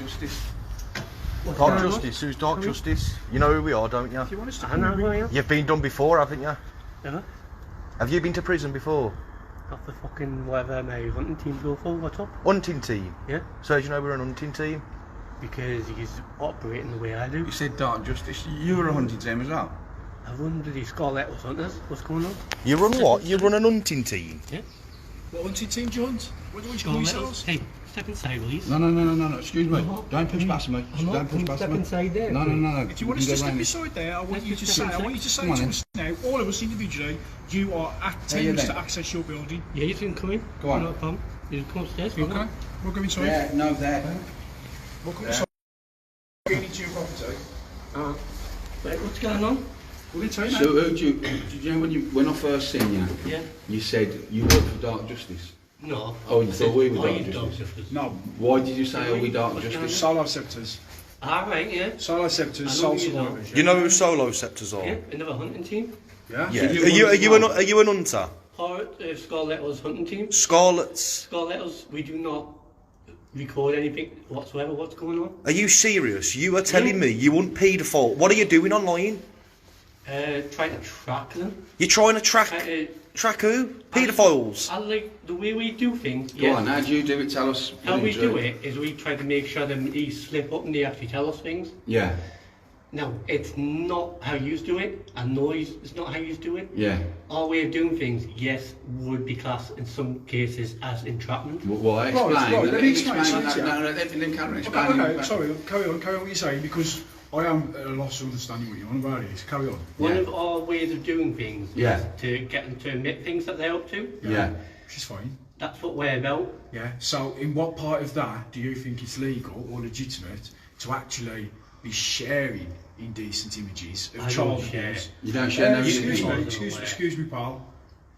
Justice. Dark Justice, who's Dark Justice? You know who we are, don't you? Do you want us to I know who I am. You've been done before, haven't you? Ever? Have you been to prison before? Not the fucking whatever my hunting team go for, what's up? Hunting team? Yeah? So do you know we're an hunting team? Because he's operating the way I do. You said Dark Justice. You were a hunting team as well. I run bloody Scarlet Hunters. What's going on? You run what? You run an hunting team? Yeah? What hunting team do you hunt? What do you call yourselves? Hey, step inside, please. No. Excuse me. Don't push past me. Don't push past Step me. inside there. No. If you want us to step inside there, I want you to say to us now, all of us individually, you are attempts to access your building. Yeah, you can come in. Go on. No problem. You can come upstairs. Okay, we'll go inside. Yeah, no, there. We'll come inside. Getting into your property. Right, what's going on? We'll tell you now. So, do you know when I first seen you? Yeah. You said you work for Dark Justice. No. Oh, you thought we were Are Dark you Justice? No. Why did you say are we Dark Justice? Soloceptors. Alright, yeah. Soloceptors, soul survivors. You know who Soloceptors are? Yeah, another hunting team. Yeah? Yeah. Are you an hunter? Or Scarlet's hunting team. Scarlet's? Scarlet's, we do not record anything whatsoever. What's going on? Are you serious? You are telling me you want paedophile? What are you doing online? Trying to track them. You're trying to track who? Paedophiles? I like the way we do things. Go on, how do you do it? Tell us. How we do it is we try to make sure that they slip up and they actually tell us things. Yeah. Now, it's not how you do it, and noise is not how you do it. Yeah. Our way of doing things, yes, would be classed in some cases as entrapment. Why? Explain. Let me explain. No, let them explain. Okay, sorry, carry on what you're saying, because I am at a loss of understanding what you're on about it. Carry on. One of our ways of doing things is to get them to admit things that they're up to. Yeah. Which is fine. That's what we're about. Yeah, so in what part of that do you think it's legal or legitimate to actually be sharing indecent images of child abuse? You don't share no Excuse me, pal.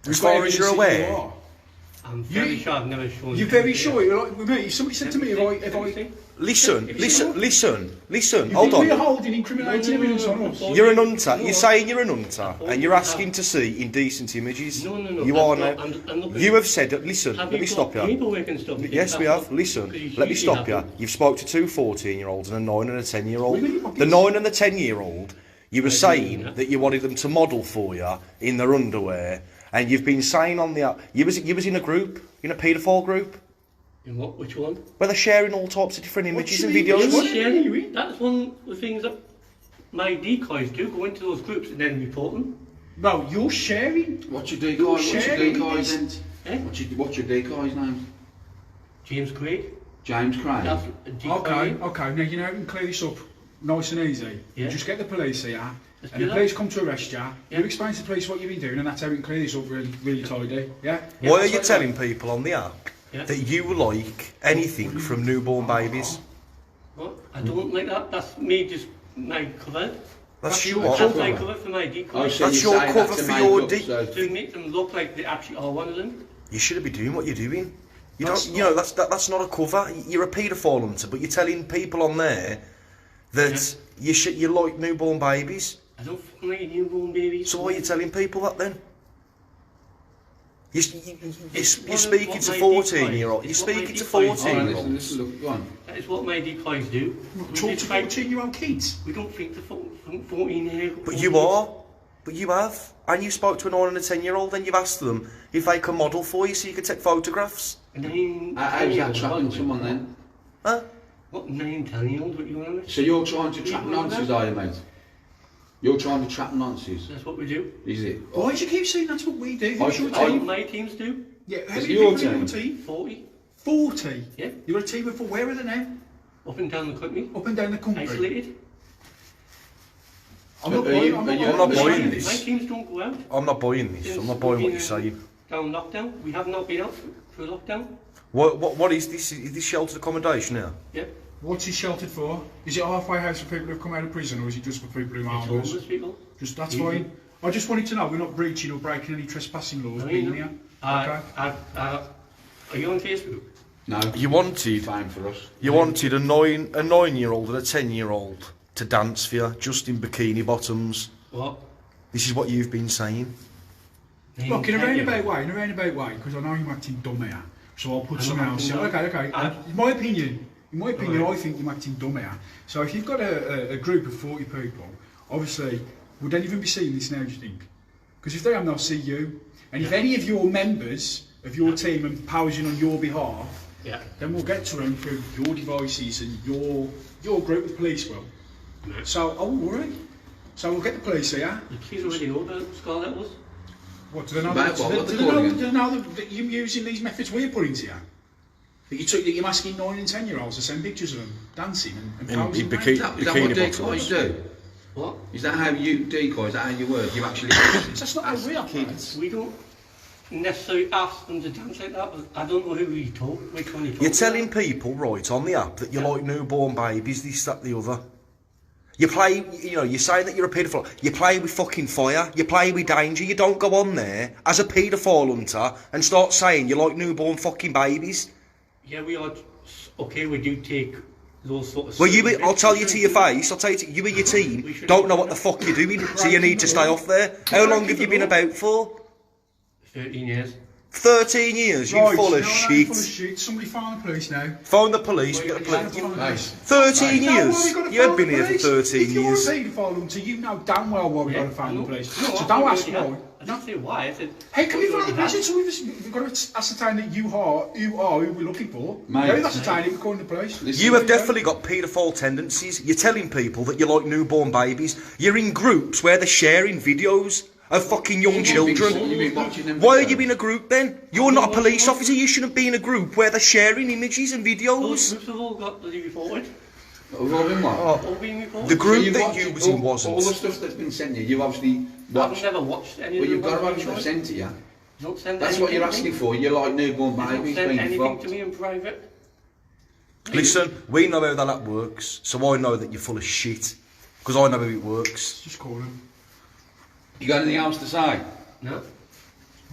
As far as you're aware. I'm very sure I've never shown. You're very sure. You're like with me. Somebody said to me, if I Listen, hold We're on. holding incriminating evidence on us. You're an hunter. You're saying you're an hunter, and you're asking to see indecent images. No. You are not, now. You have said that. Listen, let me stop you. Yes, we have. Listen, let me stop you. You've spoke to two 14-year-olds and a 9 and a 10-year-old. The 9 and the 10-year-old, you were saying that you wanted them to model for you in their underwear, and you've been saying on the you was in a group, in a paedophile group. In what? Which one? Where they're sharing all types of different images and videos. That's one of the things that my decoys do. Go into those groups and then report them. No, you're sharing. What's your decoy? What's your decoy's then? Eh? What's your decoy's name? James Craig. James Craig. That's a decoy. Okay. Now you know you can clear this up nice and easy. Yeah. You just get the police here, Let's and do the that. police come to arrest you. Yeah. You explain to the police what you've been doing, and that's how we can clear this up really tidy. Yeah. Why are you telling people on the app Yeah. that you like anything from newborn babies? What? I don't like that. That's me just my cover. That's your That's my cover. cover for my decoys. That's your cover for your dick. To make them look like they actually are one of them. You shouldn't be doing what you're doing. You don't. You know that's not a cover. You're a paedophile hunter, but you're telling people on there that you like newborn babies. I don't fucking like newborn babies. So why are you telling people that then? You're speaking to 14-year-olds. You're speaking to 14-year-olds. Listen, look, go on. That is what my decoys do. Talk to 14-year-old kids. We don't think the 14-year-old. But you are. But you have. And you spoke to a 9 and a 10-year-old, and you've asked them if they can model for you so you can take photographs. How's that trapping someone then? Huh? What 9, 10-year-old? What you want to? So you're trying to trap nonces, are you, mate? You're trying to trap nonces. That's what we do. Is it? Why do you keep saying that's what we do? Who's your team? My teams do. Yeah, how Is many your people are in your team? team? 40. 40? Yeah. You're a team of 4. Where are they now? Up and down the country. Up and down the country. Isolated. I'm not Are you- buying are you- I'm not buying My this. teams don't go out. I'm not buying this. I'm not buying what you're saying. Down lockdown. We have not been out through lockdown. What is this? Is this sheltered accommodation now? Yeah. What's he sheltered for? Is it a halfway house for people who've come out of prison, or is it just for people who are It's homeless? homeless people. Just that's fine. I just wanted to know we're not breaching or breaking any trespassing laws being here. Okay. Are you on Facebook? No. You wanted Fine for us. You wanted a 9-year-old and a 10-year-old to dance for you, just in bikini bottoms. What? This is what you've been saying. Look, in a roundabout way, because I know you're acting dumb here, so I'll put I'm some not else. acting dumb. Okay. In my opinion, In my opinion, I think you're acting dumb here. So if you've got a group of 40 people, obviously, would any of them be seeing this now, do you think? Because if they haven't, they'll see you. And if any of your members of your team are posing on your behalf, then we'll get to them through your devices and your group of police will. So I won't worry. So we'll get the police here. The kids already know the Scarlet was. What, do they know that you're using these methods we're putting to you? That you're asking 9 and 10 year olds to send pictures of them dancing and posing? Is that what decoys do? What? Is that how you decoy? Is that how you work? You actually That's not how we operate. We don't necessarily ask them to dance like that. I don't know who we talk, which one you talk. You're telling people, right, on the app that you like newborn babies, this, that, the other. You play, you know, you're saying that you're a paedophile. You play with fucking fire. You play with danger. You don't go on there as a paedophile hunter and start saying you like newborn fucking babies. Yeah, we are. Okay, we do take those sort of. Well, I'll tell you to your face. I'll tell you, you and your team don't know what the fuck you're doing, so you need to stay off there. How long have you been about for? 13 years. 13 years, you full of shit. Full of shit. Somebody phone the police now. Phone the police. Get the police. 13 years. You have been here for 13 if years. If you're a paedophile hunter, you know damn well why we've got to phone the police. No, So don't ask why. I didn't say why. I said. Hey, can we phone the police? So we've got to ascertain that you are who we're looking for. Mate, Very ascertain it, we're calling the police. You have definitely got paedophile tendencies. You're telling people that you like newborn babies. You're in groups where they're sharing videos of fucking young children. Why are you in a group then? You're not a police officer, you shouldn't be in a group where they're sharing images and videos. Groups have all got bloody reported. We've all been what? All been reported. The group So that you was in wasn't. All the stuff that's been sent to you, you obviously I've watched. never watched any Well, of you've them. got to have stuff sent to you. Don't send That's what you're anything asking for. You like newborn to me. babies Don't send being anything fucked. to me in private. Listen, we know how that works, so I know that you're full of shit. Because I know how it works. Just call them. You got anything else to say? No.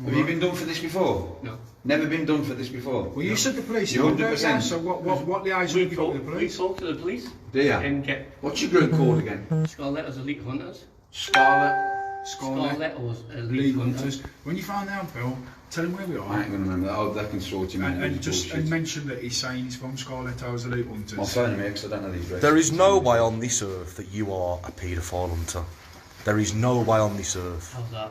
Have you been done for this before? No. Never been done for this before? Well, you said the police. You're 100%. So what liaison have you got with the We police? talk to the police. Do you? And get What's your group called again? Scarlet Elite Hunters. Scarlet. Scarlet Elite Elite Hunters. Hunters. When you find out, Bill, tell him where we I are. ain't going to remember that. Oh, they can sort him out. And mention that he's saying he's from Scarlet's Elite Hunters. I'll phone him here because I don't know these addresses. There is no way on this earth that you are a paedophile hunter. There is no way on this earth. How's that?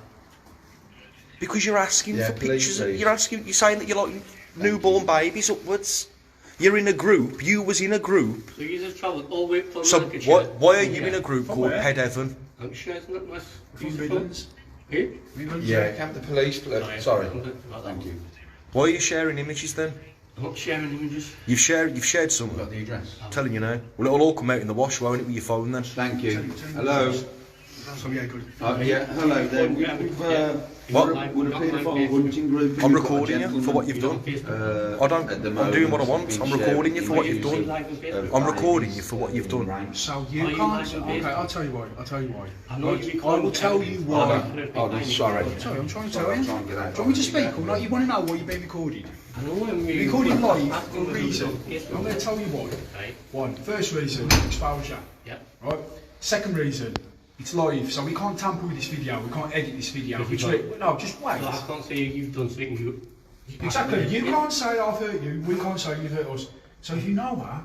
Because you're asking for pictures. please. You're saying that you like newborn babies upwards. You're in a group. You was in a group. So you just travelled all the way from So Lancashire. why are you in a group From called where? Head Heaven? Lancashire, isn't it? West. From Midlands. Eh? Midlands. Yeah, have the police. Sorry. Thank you. Why are you sharing images then? I'm not sharing images. You've shared some. Got the address. I'm telling you now. Well, it'll all come out in the wash, won't it, with your phone then? Thank you. Hello. So yeah, good. Yeah, hello there. We've What? We're a paedophile hunting group. I'm recording you for what you've done. I'm doing what I want. I'm recording you for what you've done. I'm recording you for what you've done. So you Are you can't. live on Okay, Facebook? I'll tell you why. I'll tell you why. I know you I will tell you why. Oh, sorry. Sorry, I'm trying to tell Sorry, you. I'm Do trying to get out. you want me to speak or not? You want to know why you're being recorded? I know when we Recording live That's for a when we reason. do it. I'm going to tell you why. Right. One, first reason, exposure. Yeah. Right. Second reason, it's live, so we can't tamper with this video. We can't edit this video. If you No, just wait. So I can't say you've done something you. Exactly. You can't say I've hurt you. We can't say you've hurt us. So if you know that,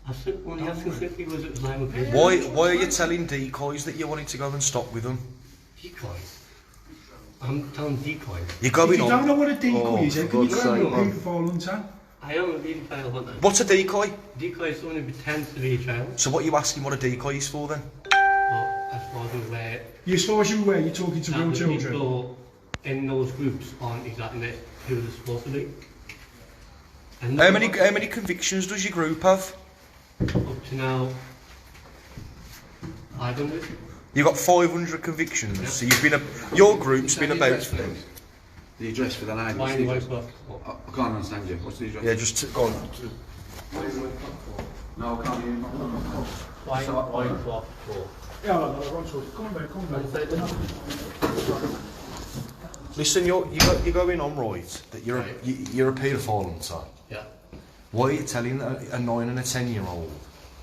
I said only asking simply was it live on Facebook. Why are you telling decoys that you wanted to go and stop with them? Decoys. I'm telling decoys. You're if going you don't on. know what a decoy is, then can you God's tell me sake, what man. paedophile hunter? I am a paedophile hunter. What's a decoy? Decoy is someone who pretends to be a child. So what are you asking what a decoy is for then? But as far as I'm aware, As far as you're aware, you're talking to real the children. people in those groups aren't exactly who they're supposed to be. And How many convictions does your group have? up to now, 500. You've got 500 convictions. So you've been your group's been about. The address for the lady. Why in Whitecroft? I can't understand you. What's the address? Yeah, just go on. No, I can't hear you. Whitecroft. Yeah, no, wrong choice. Come on, mate, come on, mate. Listen, you're going on right that you're a paedophile hunter. Yeah. Why are you telling a 9 and a 10-year-old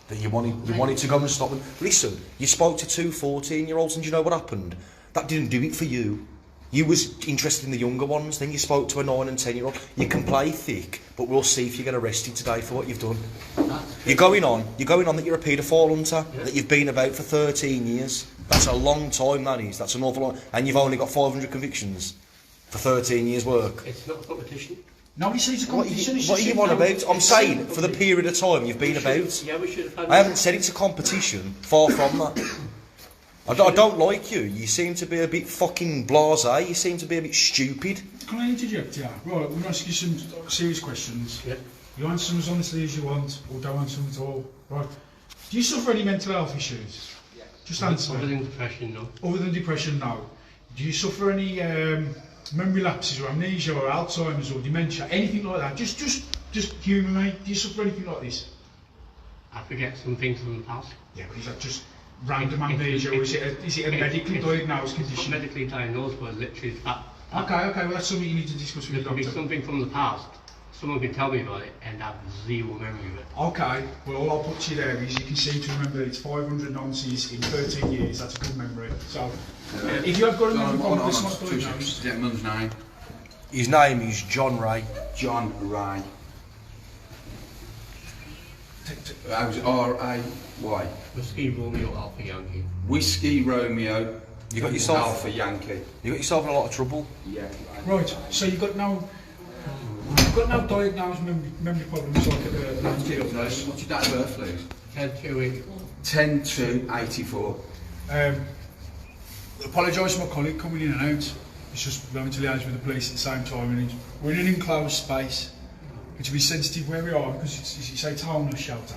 that you wanted to go and stop them? Listen, you spoke to two 14-year-olds and you know what happened? That didn't do it for you. You was interested in the younger ones, then you spoke to a 9 and 10-year-old. You can play thick, but we'll see if you get arrested today for what you've done. You're going on that you're a paedophile hunter, that you've been about for 13 years. That's a long time, that is. That's an awful lot. And you've only got 500 convictions for 13 years' work. It's not a competition. Nobody sees a competition. What are you on about? I'm saying, for the period of time you've been about. Yeah, we should have had... I haven't said it's a competition, far from that. I don't like you. You seem to be a bit fucking blasé. You seem to be a bit stupid. Can I interject here? Right, we're going to ask you some serious questions. Yeah. You answer them as honestly as you want, or don't answer them at all. Right. Do you suffer any mental health issues? Yeah. Just answer. Other than depression, no. Other than depression, no. Do you suffer any memory lapses or amnesia or Alzheimer's or dementia? Anything like that? Just humour me. Do you suffer anything like this? I forget some things from the past. Yeah, but is that just random amnesia, or is it a medically diagnosed condition? Not medically diagnosed, but literally that. Okay, well that's something you need to discuss with your There could be doctor. something from the past. Someone can tell me about it and have zero memory of it. Okay, well all I'll put to you there is you can seem to remember it's 500 nonces in 13 years, that's a good memory. So, if you have got a memory problem that's not diagnosed... Gentleman's name? His name is John Ray. John Ray. How's it? R-A-Y? Whiskey Romeo Alpha Yankee. Whiskey Romeo. You got yourself... Alpha Yankee. You got yourself in a lot of trouble. Yeah. Right, so you've got no diagnosed memory problems like at the landfill. What's your date of birth, please? 10-2-84. 10-2-84. Apologise for my colleague coming in and out. It's just going to liaise with the police at the same time, and we're in an enclosed space. Which will be sensitive where we are because it's a homeless shelter.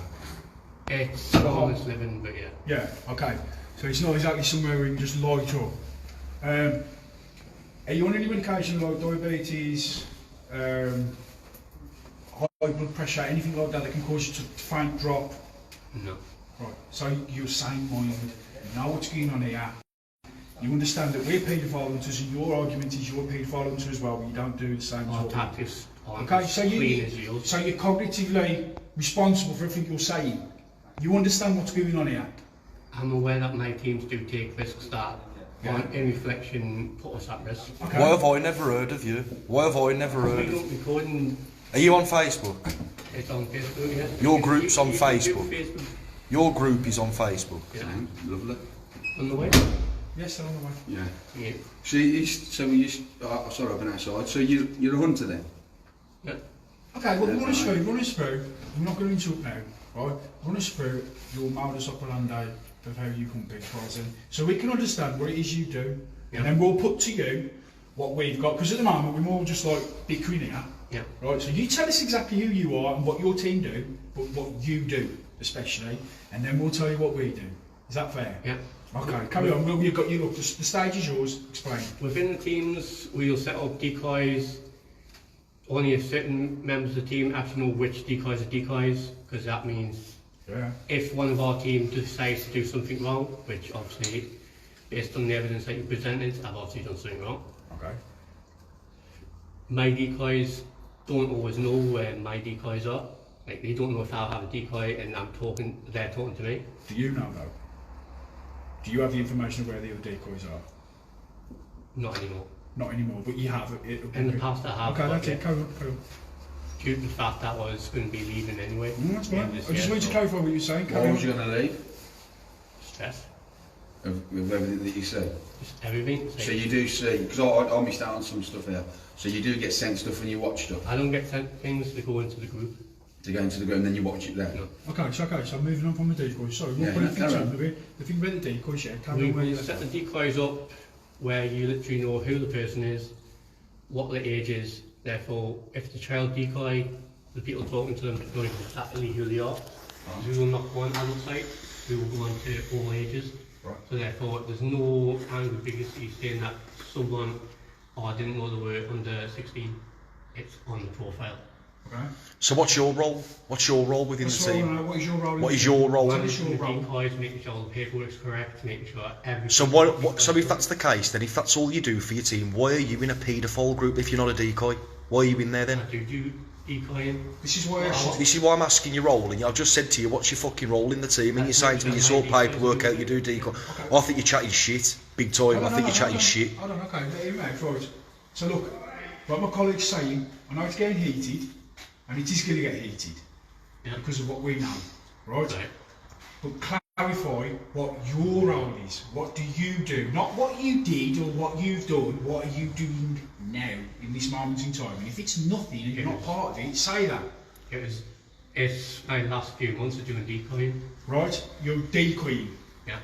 It's homeless living, but yeah. Yeah, okay. So it's not exactly somewhere where you can just light up. Are you on any medication like diabetes, high blood pressure, anything like that can cause you to faint, drop? No. Right, so you're sane mind, you know what's going on here. You understand that we're paedophile hunters and your argument is you're a paedophile hunter as well, but you don't do the same Our sort tactics aren't Okay, as so clean as yours. so you're cognitively responsible for everything you're saying. You understand what's going on here. I'm aware that my teams do take risks that, in reflection, put us at risk. Okay. Why have I never heard of you? Why have I never heard We of you? don't record and Are you on Facebook? it's on Facebook, yeah. Your group's on You can do Facebook. Facebook. Your group is on Facebook. Yeah. Lovely. On the way? Yes, they're on the way. Yeah. Yeah. Sorry, I've been outside. So you're a hunter then? Yeah. Okay, well, run us through. I'm not going to interrupt now, right? Run us through your modus operandi of how you hunt big files in, so we can understand what it is you do, and then we'll put to you what we've got. Because at the moment we're more just like bickering here, Yeah. right? So you tell us exactly who you are and what your team do, but what you do especially, and then we'll tell you what we do. Is that fair? Yeah. Okay, carry on. Well, you've got you. Look, the stage is yours. Explain. Within the teams, we'll set up decoys. Only if certain members of the team actually know which decoys are decoys, because that means if one of our team decides to do something wrong, which obviously, based on the evidence that you presented, I've obviously done something wrong. Okay. My decoys don't always know where my decoys are. Like, they don't know if I'll have a decoy and they're talking to me. Do you know though? Do you have the information of where the other decoys are? Not anymore. Not anymore, but you have it. In the past I have. Okay, but that's it. Carry on. Due to the fact that I was going to be leaving anyway. That's fine. I this just year, wanted to so clarify what you were saying. Why Carry on. was you going to leave? Stress. Of everything that you said? Just everything. So you do see, because I missed out on some stuff here, so you do get sent stuff and you watch stuff? I don't get sent things to go into the group. To go into the group and then you watch it there? No. Okay, so moving on from the decoys. Sorry, Yeah, we'll put carry on. the thing about the decoys, yeah. Carry We on where you set left the decoys up where you literally know who the person is, what their age is. Therefore, if the child decoy, the people talking to them know exactly who they are. We will not go on adult site, we will go on to all ages. Right. So therefore, there's no ambiguity saying that someone, I didn't know they were under 16, it's on the profile. Okay. So what's your role? What's your role within the team? What is your role? What is your role? What is your Managing the role? decoys, making sure all the paperwork's correct, making sure everything. So so if that's the case, then if that's all you do for your team, why are you in a paedophile group if you're not a decoy? Why are you in there then? I do decoying. This is why This is why I'm asking your role, and I've just said to you, what's your fucking role in the team, and you're saying to me you sort paperwork out, you do decoy. I think you're chatting shit, big time. I think you're chatting shit. Hold on, okay, right. So look, what my colleague's saying, I know it's getting heated, and it is going to get heated because of what we know, right? But clarify what your role is. What do you do? Not what you did or what you've done. What are you doing now in this moment in time? And if it's nothing and you're not part of it, say that. It's my last few months of doing decoying. Right? You're decoying. Yeah.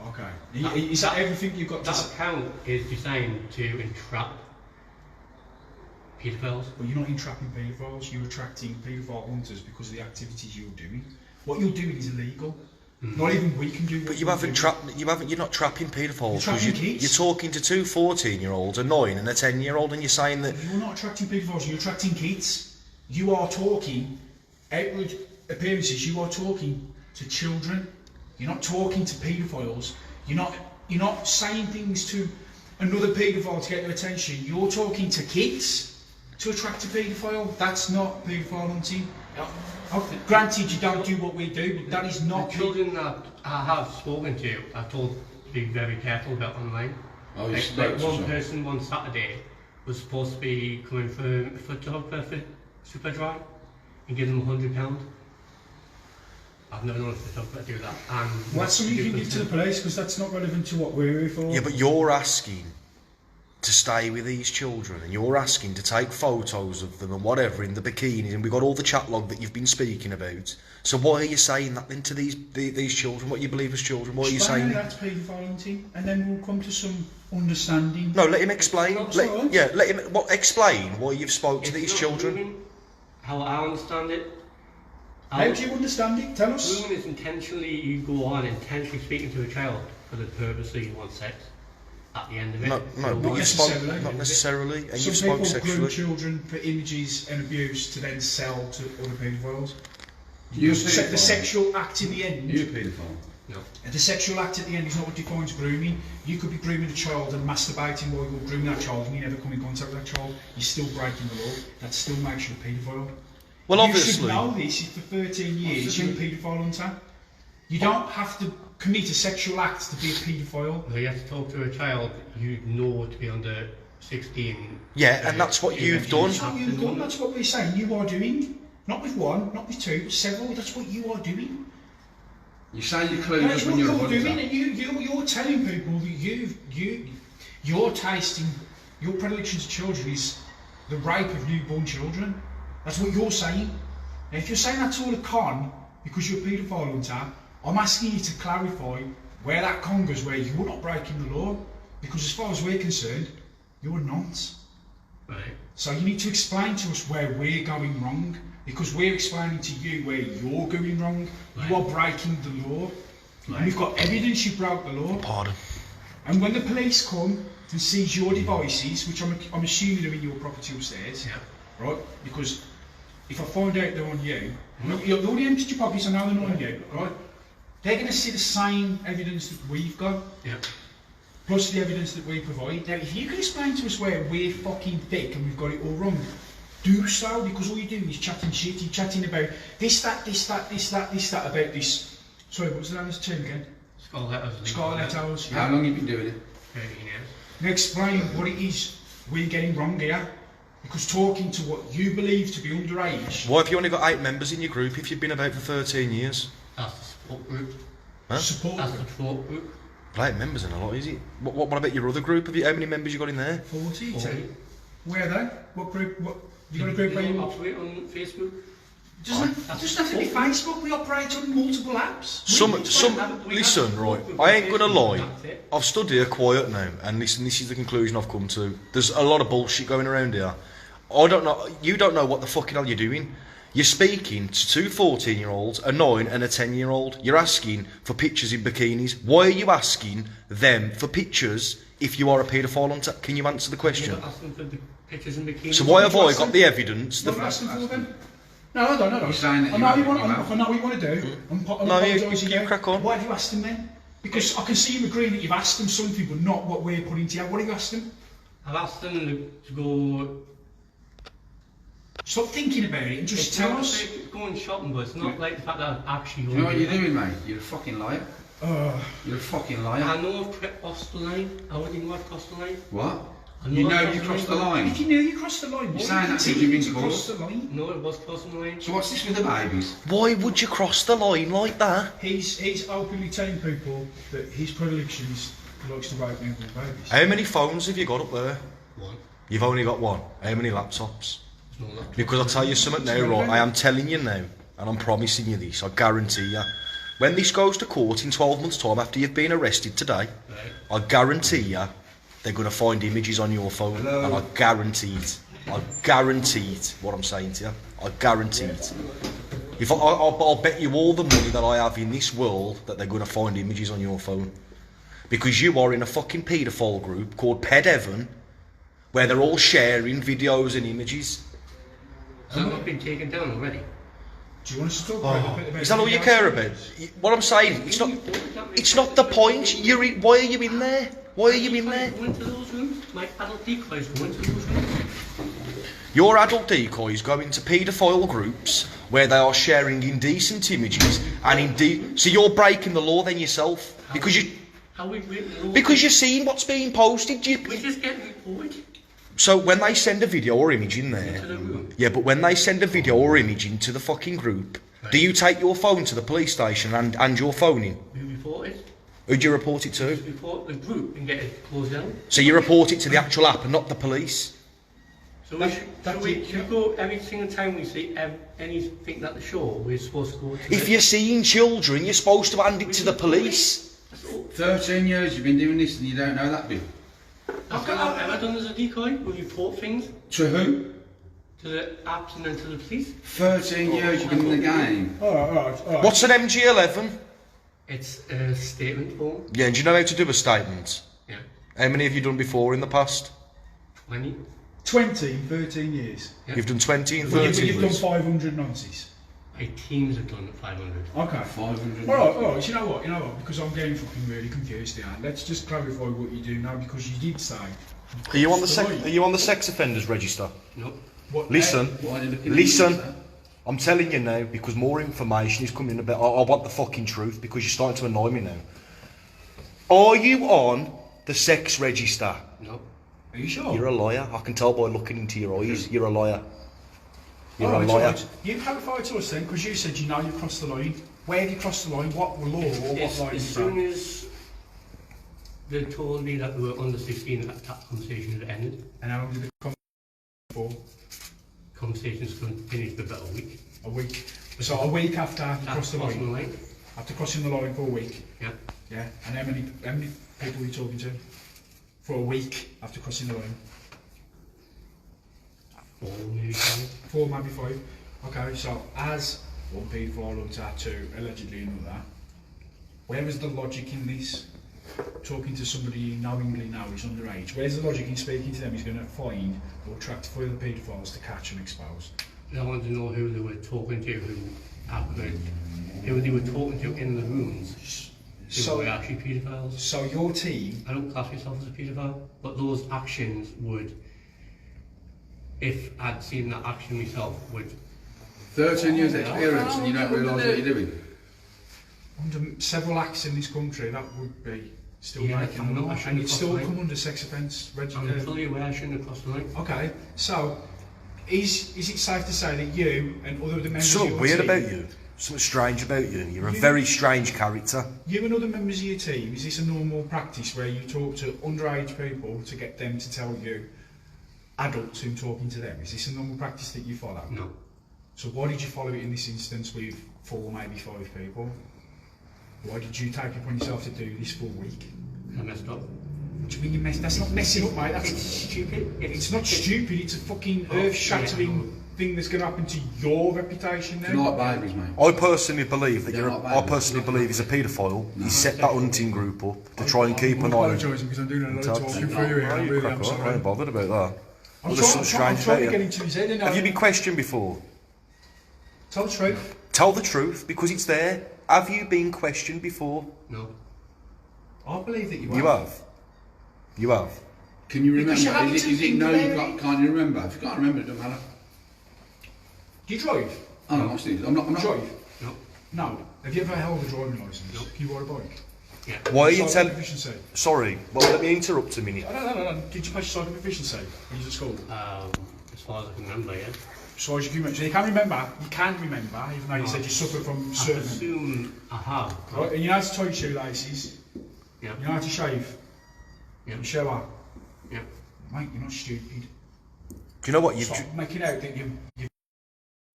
Okay. Is that everything you've got to say? That account is designed to entrap paedophiles. Well, you're not entrapping paedophiles. You're attracting paedophile hunters because of the activities you're doing. What you're doing is illegal. Not even we can do. But you haven't trapped. You're not trapping paedophiles. You're talking to two 14-year-olds, a 9 and a 10-year-old, and you're saying that you're not attracting paedophiles. You're attracting kids. You are talking outward appearances. You are talking to children. You're not talking to paedophiles. You're not saying things to another paedophile to get their attention. You're talking to kids to attract a paedophile. That's not paedophile hunting. Granted, you don't do what we do, but that is not... The children that I have spoken to are told to be very careful about online. Oh, like one person one Saturday was supposed to be coming for a photographer for Superdry and give them £100. I've never known a photographer do that. And well, that's something you can give to the police, because that's not relevant to what we're here for. Yeah, but you're asking to stay with these children, and you're asking to take photos of them and whatever in the bikinis, and we've got all the chat log that you've been speaking about. So why are you saying that then to these children, what you believe as children? Why are you saying that's paedophile hunting, and then we'll come to some understanding. No, let him explain. Let him explain why you've spoke to these children. Grooming, how I understand it. How do you understand it? Tell us. Grooming is intentionally, you go on intentionally speaking to a child for the purpose that you want sex. At the end of it. No, but you spoke not necessarily, and you've spoke sexually. Some people groom children for images and abuse to then sell to other paedophiles. The sexual act in the end. You're a paedophile. No. The sexual act at the end is not what defines grooming. You could be grooming a child and masturbating while you're grooming that child, and you never come in contact with that child. You're still breaking the law. That still makes you a paedophile. Well, obviously. You should know this. If for 13 years you're a paedophile hunter. You don't have to commit a sexual act to be a paedophile. Well, you have to talk to a child you know to be under 16. Yeah, and that's what you've done. That's what you've done. That's what we're saying. You are doing. Not with one, not with two, but several. That's what you are doing. You say you're clueless when you're doing, and you're telling people that you're tasting, your predilection to children is the rape of newborn children. That's what you're saying. Now, if you're saying that's all a con because you're a paedophile hunter, I'm asking you to clarify where that con goes, where you're not breaking the law, because as far as we're concerned, you're not. Right. So you need to explain to us where we're going wrong, because we're explaining to you where you're going wrong. Right. You are breaking the law. Right. And we've got evidence you broke the law. Pardon. And when the police come and seize your devices, which I'm assuming are in your property upstairs, yeah. Right? Because if I find out they're on you, you've already emptied your pockets, I know they're not on you, right? They're going to see the same evidence that we've got, yeah. Plus the evidence that we provide. Now, if you can explain to us where we're fucking thick and we've got it all wrong, do so, because all you're doing is chatting shit. You're chatting about this, that about this. Sorry, what was the name of this team again? Scarlet Hours. How long have you been doing it? 13 years. Now explain what it is we're getting wrong here. Because talking to what you believe to be underage... Why have you only got 8 members in your group if you've been about for 13 years? That's the support group. Huh? That's the support group. 8 members in a lot, is it? What about your other group? How many members you got in there? 40. Where are they? What group? You got a group where you operate on Facebook? It doesn't have to be Facebook. We operate on multiple apps. Listen, right. I ain't gonna lie. I've stood here quiet now, and listen. This is the conclusion I've come to. There's a lot of bullshit going around here. I don't know. You don't know what the fucking hell you're doing. You're speaking to two 14-year-olds, a 9 and a 10-year-old. You're asking for pictures in bikinis. Why are you asking them for pictures if you are a paedophile hunter? Can you answer the question? You're not asking for the pictures in bikinis. So why have I got the evidence? What are you asking for then? No. I know what you want to do. No, you crack on. What have you asked them then? Because I can see you agreeing that you've asked them something, but not what we're putting to you. What have you asked them? I've asked them to go... Stop thinking about it and just tell us. It's not like going shopping, but it's not like the fact that I've actually... You know what you're doing, mate? You're a fucking liar. Oh. You're a fucking liar. I know I've crossed the line. I wouldn't know I've crossed the line. What? I You know you crossed the line. If you knew you crossed the line, You're saying that because you've been crossed the line. No, it was crossing the line. So what's this with the babies? Why would you cross the line like that? He's openly telling people that his predilections likes to rape newborn babies. How many phones have you got up there? One. You've only got one. How many laptops? There's no laptop. Because I'll tell you something now, right? I am telling you now, and I'm promising you this, I guarantee you. When this goes to court in 12 months' time, after you've been arrested today, I guarantee you, they're going to find images on your phone. Hello. And I guarantee it. I guarantee it, what I'm saying to you. I guarantee it. If I'll bet you all the money that I have in this world that they're going to find images on your phone. Because you are in a fucking paedophile group called Ped where they're all sharing videos and images. Has that not been taken down already? Do you want us to talk about Is that all you care about? What I'm saying, it's not the point. Why are you in there? Why are you in there? Go into those rooms. My adult decoys go into those rooms. Your adult decoys go into paedophile groups where they are sharing indecent images and so you're breaking the law then yourself because you're seeing what's being posted. We're just getting reported. So when they send a video or image in there, yeah, but when they send a video or image into the fucking group, do you take your phone to the police station and your phone in? We report it. Who'd you report it to? We report the group and get it closed down. So you report it to the actual app and not the police? So we should go every single time we see anything at the show, we're supposed to go to If you're seeing children, you're supposed to hand it to the police. 13 years you've been doing this and you don't know that bit. That's what I've ever done as a decoy. We report things To who? to the apps and then to the police. 13 years you've been in the game. Alright. What's an MG11? It's a statement form. Yeah, and do you know how to do a statement? Yeah. How many have you done before in the past? 20. 20 in 13 years. Yeah. You've done 20 in Well, 13 you've done years. 500 nonces. My teams have done 500. Okay. 500. Alright, you know what, because I'm getting fucking really confused here. Let's just clarify what you do now, because you did say... Are you on the sex offenders register? Nope. Listen, Why are you looking at listen. me, I'm telling you now because more information is coming about. I want the fucking truth because you're starting to annoy me now. Are you on the sex register? Nope. Are you sure? You're a liar. I can tell by looking into your eyes. You're a liar. You're a Alright, liar. right. You clarify to us then, because you said you know you've crossed the line. Where have you crossed the line? What law or what line? As soon as they told me that we were under 16, that conversation had ended. And how long did the conversation for? Conversations continued for about a week. A week. So a week after you crossed the Crossing the line? line. After crossing the line for a week? Yeah. Yeah. And how many people were you talking to? For a week after crossing the line? 4, maybe 5. 4, maybe 5. Okay, so as one paedophile hunter to allegedly another, where is the logic in this? Talking to somebody you knowingly know is underage. Where's the logic in speaking to them? He's going to find or track further paedophiles to catch and expose. I wanted to know who they were talking to, who they were talking to in the rooms. Who were actually paedophiles. So your team... I don't class myself as a paedophile, but those actions would, if I'd seen that action myself, would... 13 years experience and you don't realise what you're doing. Under several acts in this country, that would be still making I'm the not law, actually and it's still crossed the come line. under sex offence I'm fully aware I shouldn't have crossed the line. Okay, so is it safe to say that you and other members of Something your weird team... about you. Something strange about you. You're a very strange character. You and other members of your team, is this a normal practice where you talk to underage people to get them to tell you, adults who talking to them, is this a normal practice that you follow? No. So why did you follow it in this instance with 4, maybe 5 people? Why did you take it upon yourself to do this for a week? I messed up. What do you mean you messed? That's not messing up, mate. That's stupid. It's not stupid. It's a fucking earth-shattering thing that's going to happen to your reputation now. You're like babies, mate. I personally believe that They're not I babies. personally believe he's a paedophile. He set that hunting group up to try and keep an eye on. I'm apologising because I'm doing a lot of talking for you here. I You really crack am on, I sorry. ain't bothered about that. I'm There's something trying strange to about get you. into his head. Have you been questioned before? Tell the truth. Tell the truth because it's there. Have you been questioned before? No. I believe that you have. You have. You have. Can you remember? Because you haven't Is it been no, very- can't you remember? If you can't remember, it doesn't matter. Do you drive? Oh, no, I'm not. Drive? No. No. Have you ever held a driving licence? No. Can you ride a bike? Yeah. Why are you Cycle telling... proficiency? Sorry, well, let me interrupt a minute. No. Did you pass your cycle proficiency when you was at school? As far as I can remember, yeah. As far as you can remember. So you can remember, even though you said you suffer from I certain... assume I have. Right, and you know how to tie your shoelaces. Yeah. You know how to shave. Yeah. You shower. Yeah. Mate, you're not stupid. Do you know what you've... Stop making out that you're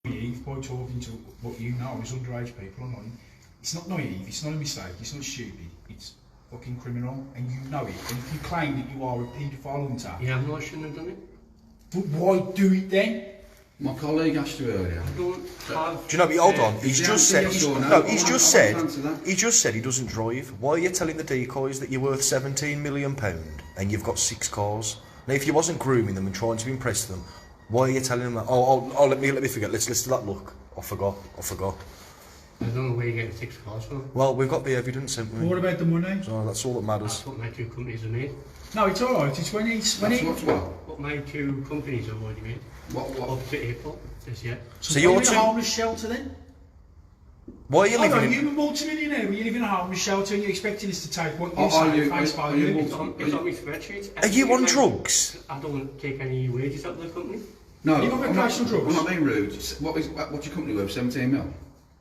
naive by talking to what you know as underage people online. It's not naive, it's not a mistake, it's not stupid, it's fucking criminal, and you know it. And if you claim that you are a paedophile hunter, Yeah, I shouldn't have done it. but why do it then? My colleague asked you earlier. I don't have... Do you know, but hold on, he's the just answer said... yes or no? No, he's I just want said... to answer that. He just said he doesn't drive. Why are you telling the decoys that you're worth £17 million and you've got 6 cars? Now, if you wasn't grooming them and trying to impress them, why are you telling them that? Oh, let me forget. Let's do that look. I forgot. I don't know where you're getting 6 cars from. Well, we've got the evidence, haven't we? What about the money? So that's all that matters. That's what my 2 companies have made. No, it's alright, it's when it's... That's what? What my 2 companies have already made. What? Up to April this year. So you're you're in a homeless shelter then? Why are you Hold on, living in... you're a multi-millionaire, but you live in a homeless shelter and you're expecting us to take what you Are say you- face are value. you- It's on my spreadsheet. Are you on drugs? I don't take any wages out of the company. No, You've got I'm not, recreational drugs? I'm not being rude. What's your company worth? 17 mil.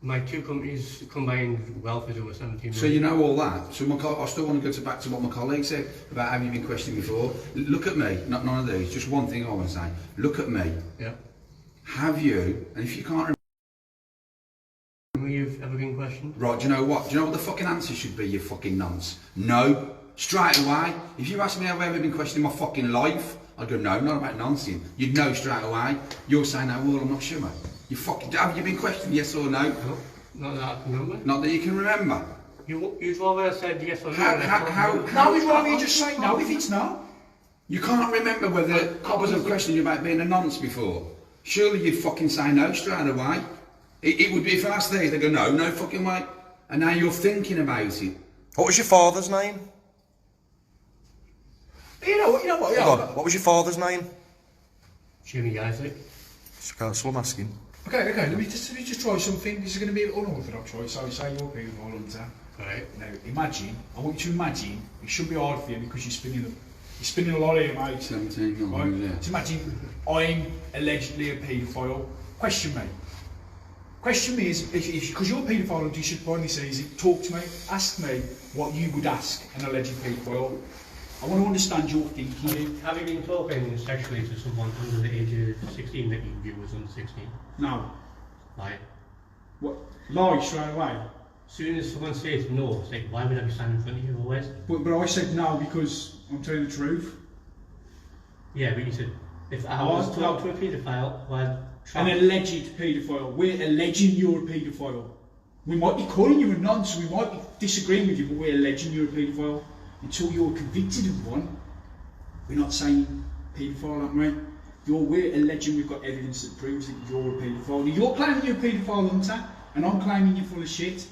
My 2 companies combined wealth is over 17 million. So you know all that. So I still want to go back to what my colleague said about have you been questioned before. Look at me. None of these. Just one thing I want to say. Look at me. Yeah. Have you? And if you can't remember. You've ever been questioned? Right, do you know what? Do you know what the fucking answer should be, you fucking nonce? No. Straight away. If you ask me have I ever been questioned in my fucking life, I'd go, no, not about nonsense. You'd know straight away. You're saying, no, well, I'm not sure, mate. You fucking, have you been questioned, yes or no? No, not that I can remember. Not that you can remember. You'd rather have said yes or no. No, we'd rather you just say no if it's no. You can't remember whether coppers have questioned you about being a nonce before. Surely you'd fucking say no straight away. It would be if I asked these, they'd go, no fucking way. And now you're thinking about it. What was your father's name? You know what? Hold on, what was your father's name? Jimmy Isaac. That's what I'm asking. Okay, let me just try something. This is going to be an unorthodox choice. So say you're a paedophile hunter. Right. Now, imagine, I want you to imagine, it should be hard for you because you're spinning a lot here, mate. 17 Right? million, yeah. So imagine, I'm allegedly a paedophile. Question me is, because you're a paedophile hunter, you should find this easy. Talk to me, ask me what you would ask an alleged paedophile. I want to understand your thinking. Have you been talking sexually to someone under the age of 16 that you view as under 16? No. Right. What? Lie straight away. As soon as someone says no, it's like, why would I be standing in front of you always? But I said no because I'm telling the truth. Yeah, but you said, if I was to talk to a paedophile, why... An alleged paedophile. We're alleging you're a paedophile. We might be calling you a nonce, we might be disagreeing with you, but we're alleging you're a paedophile. Until you're convicted of one, we're not saying paedophile, aren't we? We're alleging we've got evidence that proves that you're a paedophile. Now, you're claiming you're a paedophile hunter, and I'm claiming you're full of shit.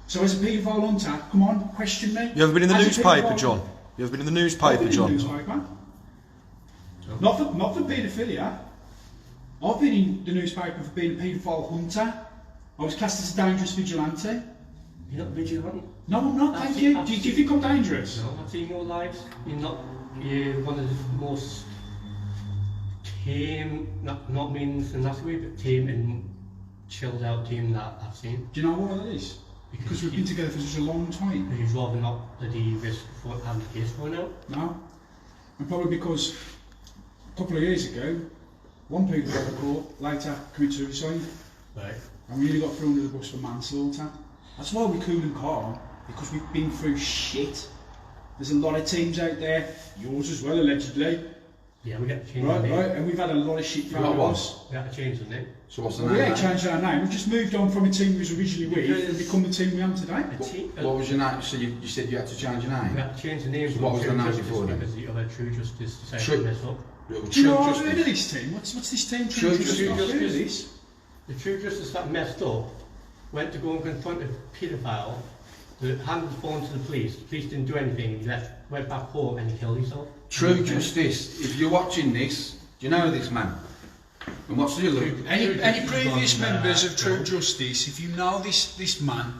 So as a paedophile hunter, come on, question me. You ever been in the As a newspaper, paedophile- John? You ever been in the I've newspaper, been in John? the newspaper. Not for paedophilia. I've been in the newspaper for being a paedophile hunter. I was classed as a dangerous vigilante. You're not vigilant. No, I'm not, thank you. Do you think I'm dangerous? No, I've seen your lives. You're one of the most tame, not means in that way, but tame and chilled out team that I've seen. Do you know why that is? Because we've been together for such a long time. Because you'd rather not bloody risk for having the case thrown out. No. And probably because a couple of years ago, one paedophile got caught, later committed suicide. Right. And we nearly got thrown under the bus for manslaughter. That's why we're cool and calm, because we've been through shit. There's a lot of teams out there, yours as well, allegedly. Yeah, we got to change Right, the name. right, and we've had a lot of shit thrown at us. We got to change the name. So what's the Well, name? yeah, now? changed our name. We've just moved on from a team we was originally with and become the team we am today. What was your name? So you said you had to change your We name? got to change the name. So what was the True name Justice before then? Because the other True Justice decided True- to mess up. Do you know I've heard of this team? What's this team? True Justice? Justice. I've heard of this. The True Justice that messed up went to go and confront a paedophile, handed the phone to the police didn't do anything, he went back home and he killed himself. True Justice. If you're watching this, do you know this man? And what's the other? Any previous members of True Justice, if you know this man,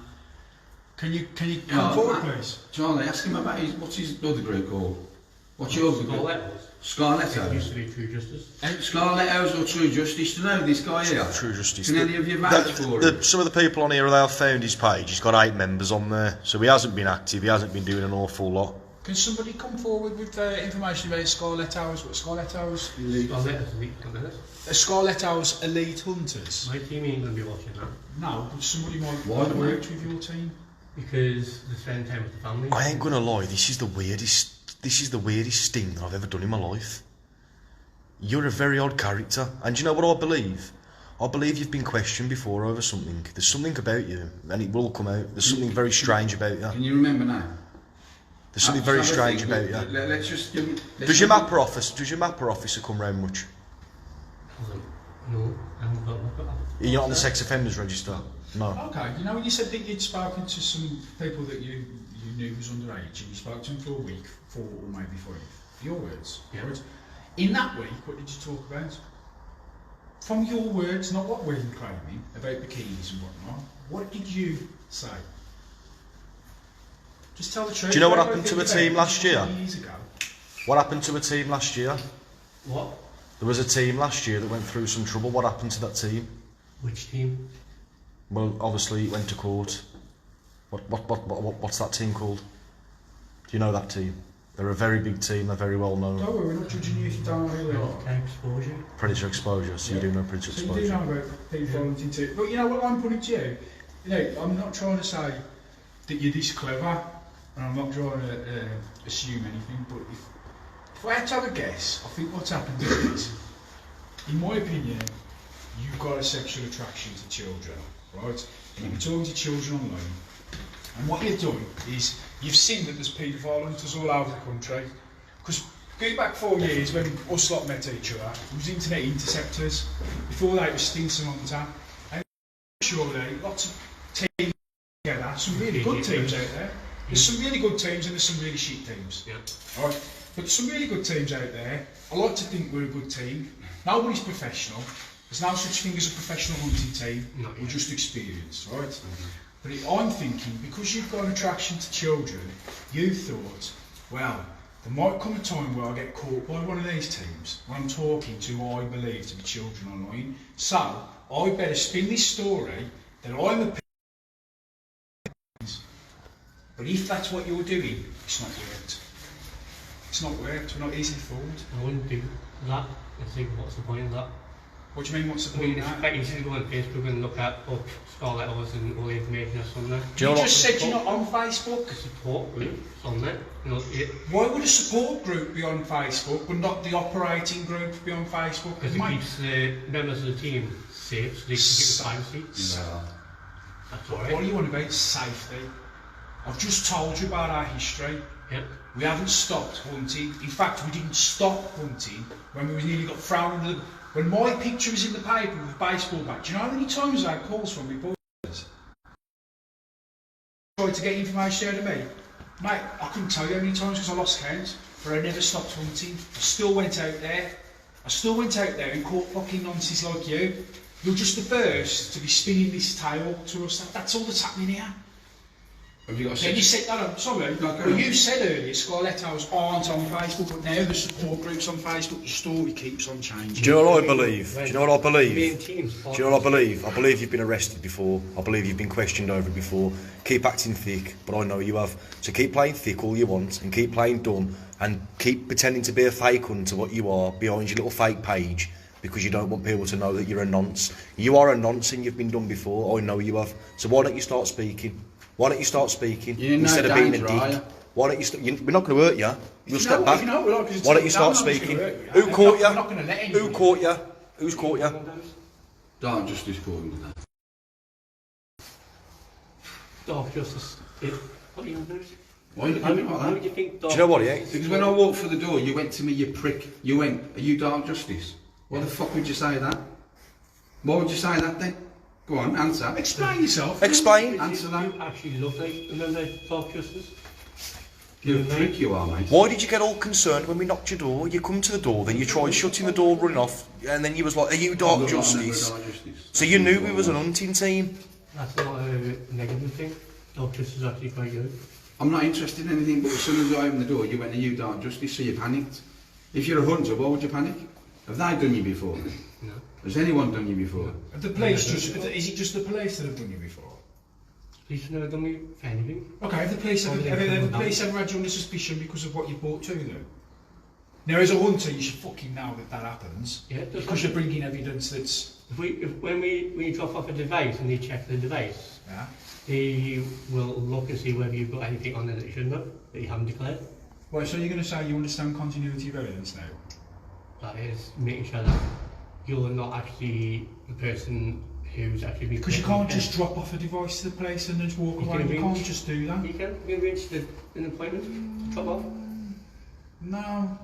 can you come forward, please? Charlie, ask him about what's his other group called? What's yours? Scarlettos. Used to be True Justice. Scarlettos or True Justice? Do you know this guy here? True Justice. Can any of you vouch for him? Some of the people on here, they've found his page. He's got 8 members on there, so he hasn't been active. He hasn't been doing an awful lot. Can somebody come forward with information about Scarlettos? What Scarlettos? Scarlettos Elite Hunters. My team ain't going to be watching that. No, but somebody might work with your team. Because they spend time with the family. I ain't gonna lie, this is the weirdest thing I've ever done in my life. You're a very odd character, and do you know what I believe? I believe you've been questioned before over something. There's something about you, and it will come out. There's something very strange about you. Can you remember now? There's something very strange about you. Let's just give him... Does your mapper officer come round much? No, I haven't got a look at that. Are you not on the sex offenders register? No. Okay, you know when you said that you'd spoken to some people that you knew was underage, and you spoke to them for a week, 4 or maybe 5, your words. Yeah. Right? In that week, what did you talk about? From your words, not what we're claiming, about bikinis and whatnot, what did you say? Just tell the truth. Do you know what happened to a team last year? Years ago. What happened to a team last year? What? There was a team last year that went through some trouble. What happened to that team? Which team? Well, obviously it went to court. What's that team called? Do you know that team? They're a very big team. They're very well known. Don't worry, we're not judging you if you don't know who they are. Exposure. Predator exposure. So you do know predator So exposure. you do know about people hunting too. But you know what I'm putting to you? You know, I'm not trying to say that you're this clever, and I'm not trying to assume anything. But if I had to have a guess, I think what's happened is, in my opinion, you've got a sexual attraction to children, right? And you've been talking to children online. And what you've done is you've seen that there's paedophile hunters all over the country. Because going back 4 years when us lot met each other, it was internet interceptors. Before that it was Stinson Hunter. And surely lots of teams together, some really good teams out there. There's some really good teams and there's some really shit teams. Yeah. Right? But there's some really good teams out there. I like to think we're a good team. Nobody's professional. There's no such thing as a professional hunting team. We're just experienced, right? But I'm thinking, because you've got an attraction to children, you thought, well, there might come a time where I get caught by one of these teams when I'm talking to who I believe to be children online. So, I better spin this story that I'm a but if that's what you're doing, it's not worked. It's not worked, we're not easily fooled. I wouldn't do that. I think, what's the point of that? What do you mean, what's the I point mean, of it's that? quite easy to go on Facebook and look at Scarlettos and all the information that's on there. You just said you're not on Facebook. The support group on there. You know, Why would a support group be on Facebook but not the operating group be on Facebook? because it keeps the members of the team safe, so they can get the privacy. No. That's What alright. do you want about safety? I've just told you about our history. Yep. We haven't stopped hunting. In fact, we didn't stop hunting when we nearly got thrown under the... When my picture was in the paper with a baseball bat, do you know how many times I had calls from reporters? Tried to get information out of me. Mate, I couldn't tell you how many times because I lost count, but I never stopped hunting. I still went out there. And caught fucking nonsense like you. You're just the first to be spinning this tale to us. That's all that's happening here. Have you got a Then you said, you said earlier Scarlettos aren't on Facebook, but now the support group's on Facebook. Your story keeps on changing. Do you know what I believe? Do you know what I believe? Main teams. Do you know what I believe? I believe you've been arrested before. I believe you've been questioned over it before. Keep acting thick, but I know you have. So keep playing thick all you want, and keep playing dumb, and keep pretending to be a fake hunter what you are behind your little fake page, because you don't want people to know that you're a nonce. You are a nonce and you've been done before. I know you have. So why don't you start speaking? Why don't you start speaking instead of being a dick? Why don't you? We're not going to hurt you. We'll step back. Why don't you start speaking? Who caught you? Who caught you? Who's caught you? Dark Justice caught him with that. Dark Justice. What are you doing? Why are you How looking like would that? you think Do you know what, yeah? Because when I walked through the door, you went to me, you prick. You went, are you Dark Justice? Why the fuck would you say that? Why would you say that then? Go on, answer. Explain yourself. Explain. Answer that. You actually love like, remember Dark Justice? You're a prick, you are, mate. Why did you get all concerned when we knocked your door? You come to the door, then you tried shutting the door, running off, and then you was like, "Are you Dark Justice?" So you knew we was an hunting team. That's not a negative thing. Dark Justice is actually quite good. I'm not interested in anything, but as soon as I opened the door, you went, "Are you Dark Justice?" So you panicked. If you're a hunter, why would you panic? Have they done you before? No. Has anyone done you before? Is it just the police that have done you before? Police have never done me for anything. Okay, have the police ever had you under suspicion because of what you brought to them? Now, as a hunter, you should fucking know that happens. Yeah, because you're bringing evidence that's... When we drop off a device and they check the device, yeah, they will look and see whether you've got anything on there that you shouldn't have, that you haven't declared. Right, so you're going to say you understand continuity of evidence now? That is making sure that you're not actually the person who's actually been... Because you can't just drop off a device to the place and just walk away. You can't just do that. You can arrange an appointment to drop off. No,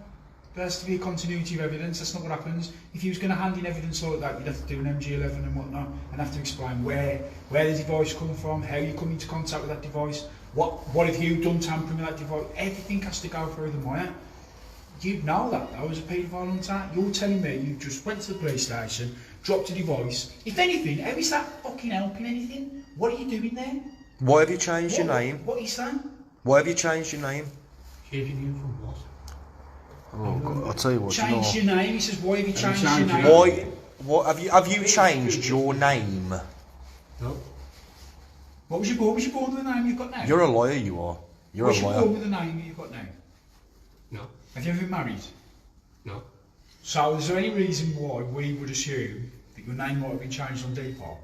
there has to be a continuity of evidence. That's not what happens. If you was going to hand in evidence like that, you'd have to do an MG11 and whatnot, and have to explain where the device come from, how you come into contact with that device, what have you done tampering with that device. Everything has to go through the wire. You know that though, as a paedophile hunter. You're telling me you just went to the police station, dropped a device. If anything, how is that fucking helping anything? What are you doing there? Why have you changed your name? What is that? Why have you changed your name? Changing you from what? Oh God, I'll tell you what. Change your name. He says, why have you changed your name? Why? What have you changed your name? No. What was you born with the name you've got now? You're a liar. You are. You're a liar. Was you born with the name that you've got now? No. Have you ever been married? No. So is there any reason why we would assume that your name might have been changed on Depop?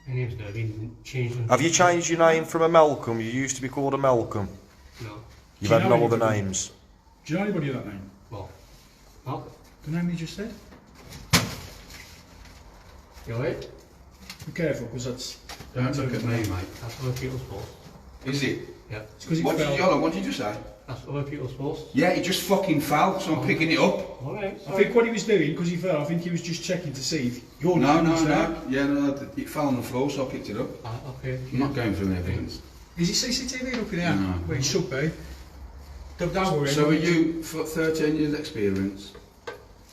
My name's never been changed. Have you changed your name from a Malcolm? You used to be called a Malcolm. No. You've had no other names. Do you know anybody with that name? Well, Malcolm. The name you just said? You alright? Be careful, because that's... Don't look at me, mate. That's other people's fault. Is it? Yeah. It's because What did you say? That's other people's fault. Yeah, it just fucking fell, so I'm picking it up. Alright. I think what he was doing, because he fell, I think he was just checking to see if your No, name was there. Yeah, no, it fell on the floor, so I picked it up. Okay. I'm not going through evidence. Is it CCTV up in there? No. Well, it should be. Don't worry. So are you, for 13 years experience,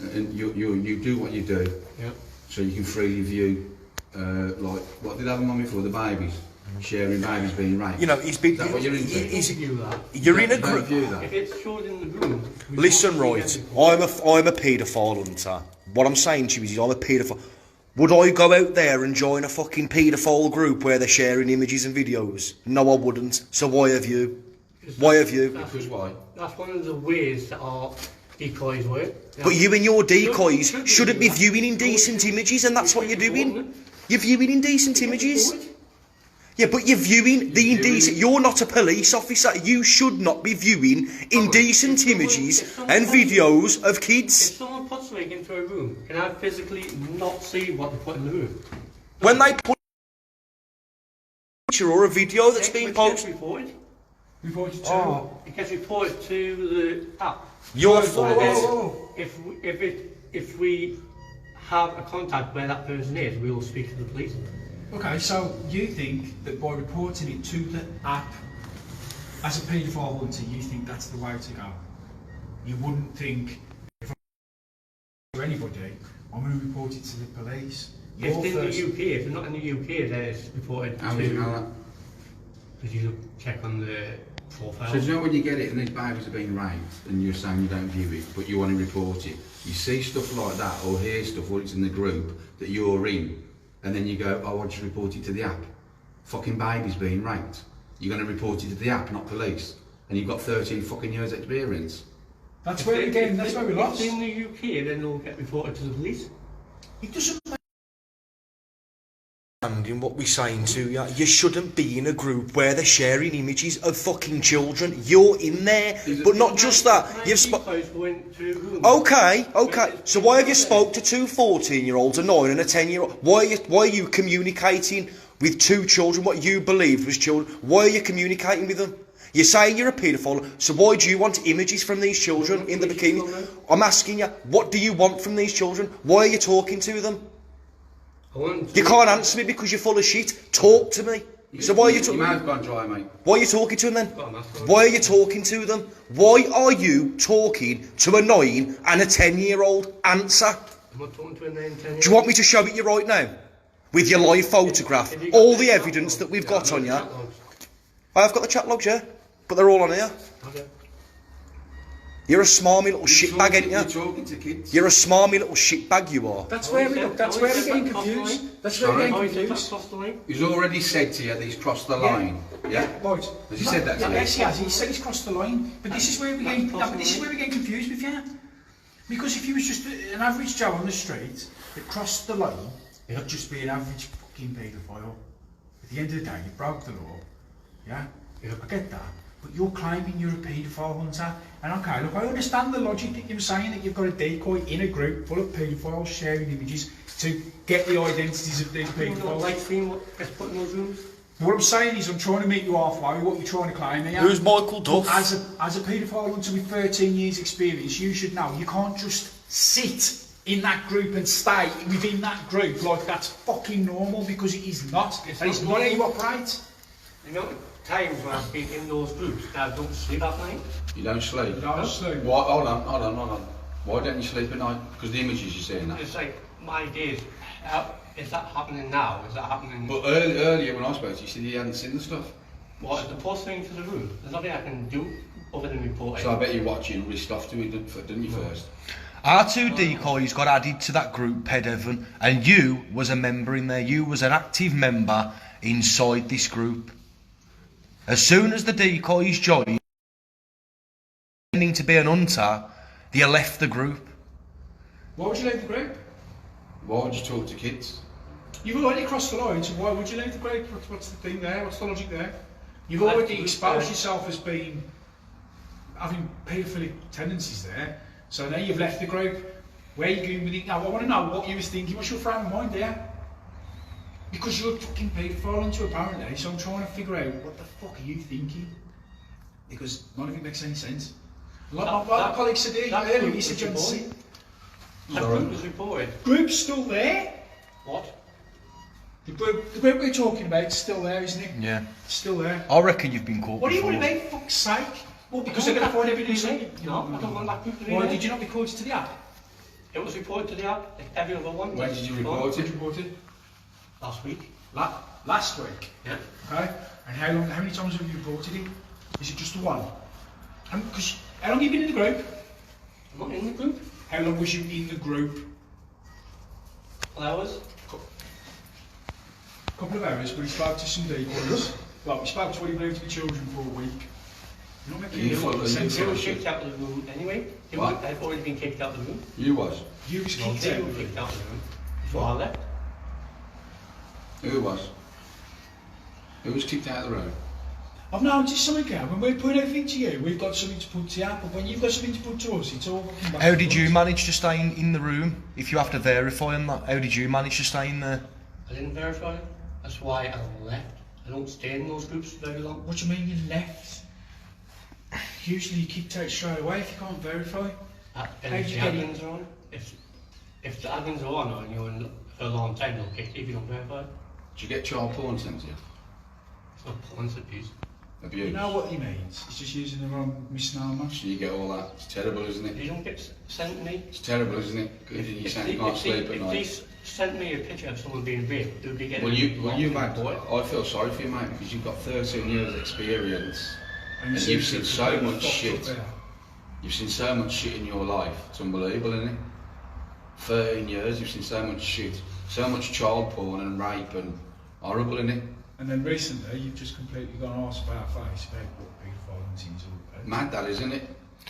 and you do what you do, Yeah. so you can freely view, like, what did I have them on before, the babies? Sharing babies being raped. You know, he's been. Is that what you're into? You're in a You don't group. view that. If it's showed in the room... Listen, right. I'm a paedophile hunter. What I'm saying to you is, I'm a paedophile. Would I go out there and join a fucking paedophile group where they're sharing images and videos? No, I wouldn't. So why have you? Why have you? Because why? That's one of the ways that our decoys work. Yeah. But you and your decoys shouldn't be viewing indecent images, and that's what you're doing. You're viewing indecent images. Yeah, but you're viewing the indecent... You're not a police officer. You should not be viewing indecent images and videos of If kids. someone puts something into a room, can I physically not see what they put in the room? When they put a picture or a video that's being posted... Reported to... Oh. It gets reported to the app. You're If we have a contact where that person is, we will speak to the police. Okay, so you think that by reporting it to the app, as a paedophile hunter, you think that's the way to go? You wouldn't think, if I'm to anybody, I'm going to report it to the police. If they're in the UK, if they're not in the UK, then it's reported How would you know that? because you check on the profile. So do you know when you get it and these babies are being raped and you're saying you don't view it, but you want to report it, you see stuff like that or hear stuff or it's in the group that you're in, and then you go, oh, why don't you report it to the app? Fucking babies being raped. You're going to report it to the app, not police. And you've got 13 fucking years experience. That's where again, that's where we lost. If they're in the UK, then they'll get reported to the police. It doesn't And in what we're saying to you, you shouldn't be in a group where they're sharing images of fucking children. You're in there, but not just that. You've okay. So why have you spoke to two 14-year-olds, a 9 and a 10-year-old? Why are you communicating with two children what you believed was children? Why are you communicating with them? You're saying you're a paedophile, so why do you want images from these children in the bikini? I'm asking you, what do you want from these children? Why are you talking to them? You can't answer me because you're full of shit. Talk to me. So why are you talking? Your mouth's gone dry, mate. Why are you talking to them then? Why are you talking to them? Why are you talking to a 9 and a 10-year-old? Answer. I'm not talking to a 9 and 10-year-old. Do you want me to show it you right now? With your live photograph, all the evidence that we've got on you. I have got the chat logs, yeah, but they're all on here. Okay. You're a smarmy little shitbag, ain't you? You're talking to kids. You're a smarmy little shitbag, you are. That's where we're getting confused. That's where we're getting confused. He's already said to you that he's crossed the line. Yeah? Right. Has he said that to you? Yes, he has. He said he's crossed the line. But this is where we're getting confused with you. Because if he was just an average Joe on the street that crossed the line, he'd just be an average fucking paedophile. At the end of the day, you broke the law. Yeah? I get that. But you're claiming you're a paedophile hunter. And okay, look, I understand the logic that you're saying that you've got a decoy in a group full of paedophiles sharing images to get the identities of these paedophiles. Like seeing what gets put in those rooms? What I'm saying is I'm trying to meet you halfway with what you're trying to claim here. Who's Michael Duff? As a paedophile hunter with 13 years experience, you should know you can't just sit in that group and stay within that group like that's fucking normal, because it is not. And it's not how you operate. You know, times when I've been in those groups, I don't sleep at night. You don't sleep? You don't sleep. Why, hold on. Why don't you sleep at night? Because the images you're seeing that. It's like, my days, is that happening now? Is that happening? But earlier when I spoke to you, you said you hadn't seen the stuff. What, is the post thing to the room? There's nothing I can do other than report it. So I bet you're watching all this stuff to it, didn't you, first? Our 2 decoys got added to that group, Evan, and you was a member in there. You was an active member inside this group. As soon as the decoys joined, pretending to be an hunter, you left the group. Why would you leave the group? Why would you talk to kids? You've already crossed the line, so why would you leave the group? What's the thing there? What's the logic there? You've already exposed yourself as being having paedophilic tendencies there, so now you've left the group. Where are you going with it now? I want to know what you was thinking. What's your frame of mind there? Because you're a fucking paedophile into apparently, so I'm trying to figure out what the fuck are you thinking? Because none of it makes any sense. Like my colleague said earlier, he said you hadn't seen. That group was reported. Group's still there? What? The group we're talking about is still there, isn't it? Yeah. It's still there. I reckon you've been caught What do you before. want to make, fuck's sake? Well, because they're going to find evidence. No, I don't want that group to be Why there. did you not report it to the app? It was reported to the app, like every other one. When did you report it? Last week. Last week? Yeah. Okay. And how many times have you reported it? Is it just the one? Because how long have you been in the group? I'm not in the group. How long was you in the group? Couple hours. A couple of hours, but he spoke to some decoys. Well, he spoke to what he believed to be children for a week. You're not making any fucking sense. They were kicked out of the room anyway. They'd already been kicked out of the room. You was? You was kicked They out were of the room. kicked out of the room before I left. Who was? Who was kicked out of the room? I've noticed something now. When we're putting everything to you, we've got something to put to you, but when you've got something to put to us, it's all fucking back. How did you manage to stay in the room? If you have to verify on that, how did you manage to stay in there? I didn't verify it. That's why I left. I don't stay in those groups very long. What do you mean you left? Usually you kicked out straight away if you can't verify. And if the admins are on, if the admins are on and you're in for a long time, they'll kick you if you don't verify. Did you get child porn sent to you? It's not porn, it's abuse. Abuse? You know what he means? He's just using the wrong misnomer. So you get all that. It's terrible, isn't it? You don't get sent to me. It's terrible, isn't it? You saying you can't sleep at If night. they sent me a picture of someone being raped, they'd be getting. Well, you've had. I feel sorry for you, mate, because you've got 13 years experience, and you've seen so much shit. You've seen so much shit in your life. It's unbelievable, isn't it? 13 years, you've seen so much shit, so much child porn and rape, and horrible, isn't it? And then recently, you've just completely gone arse about face about what paedophile hunting is all about. Mad, that isn't it?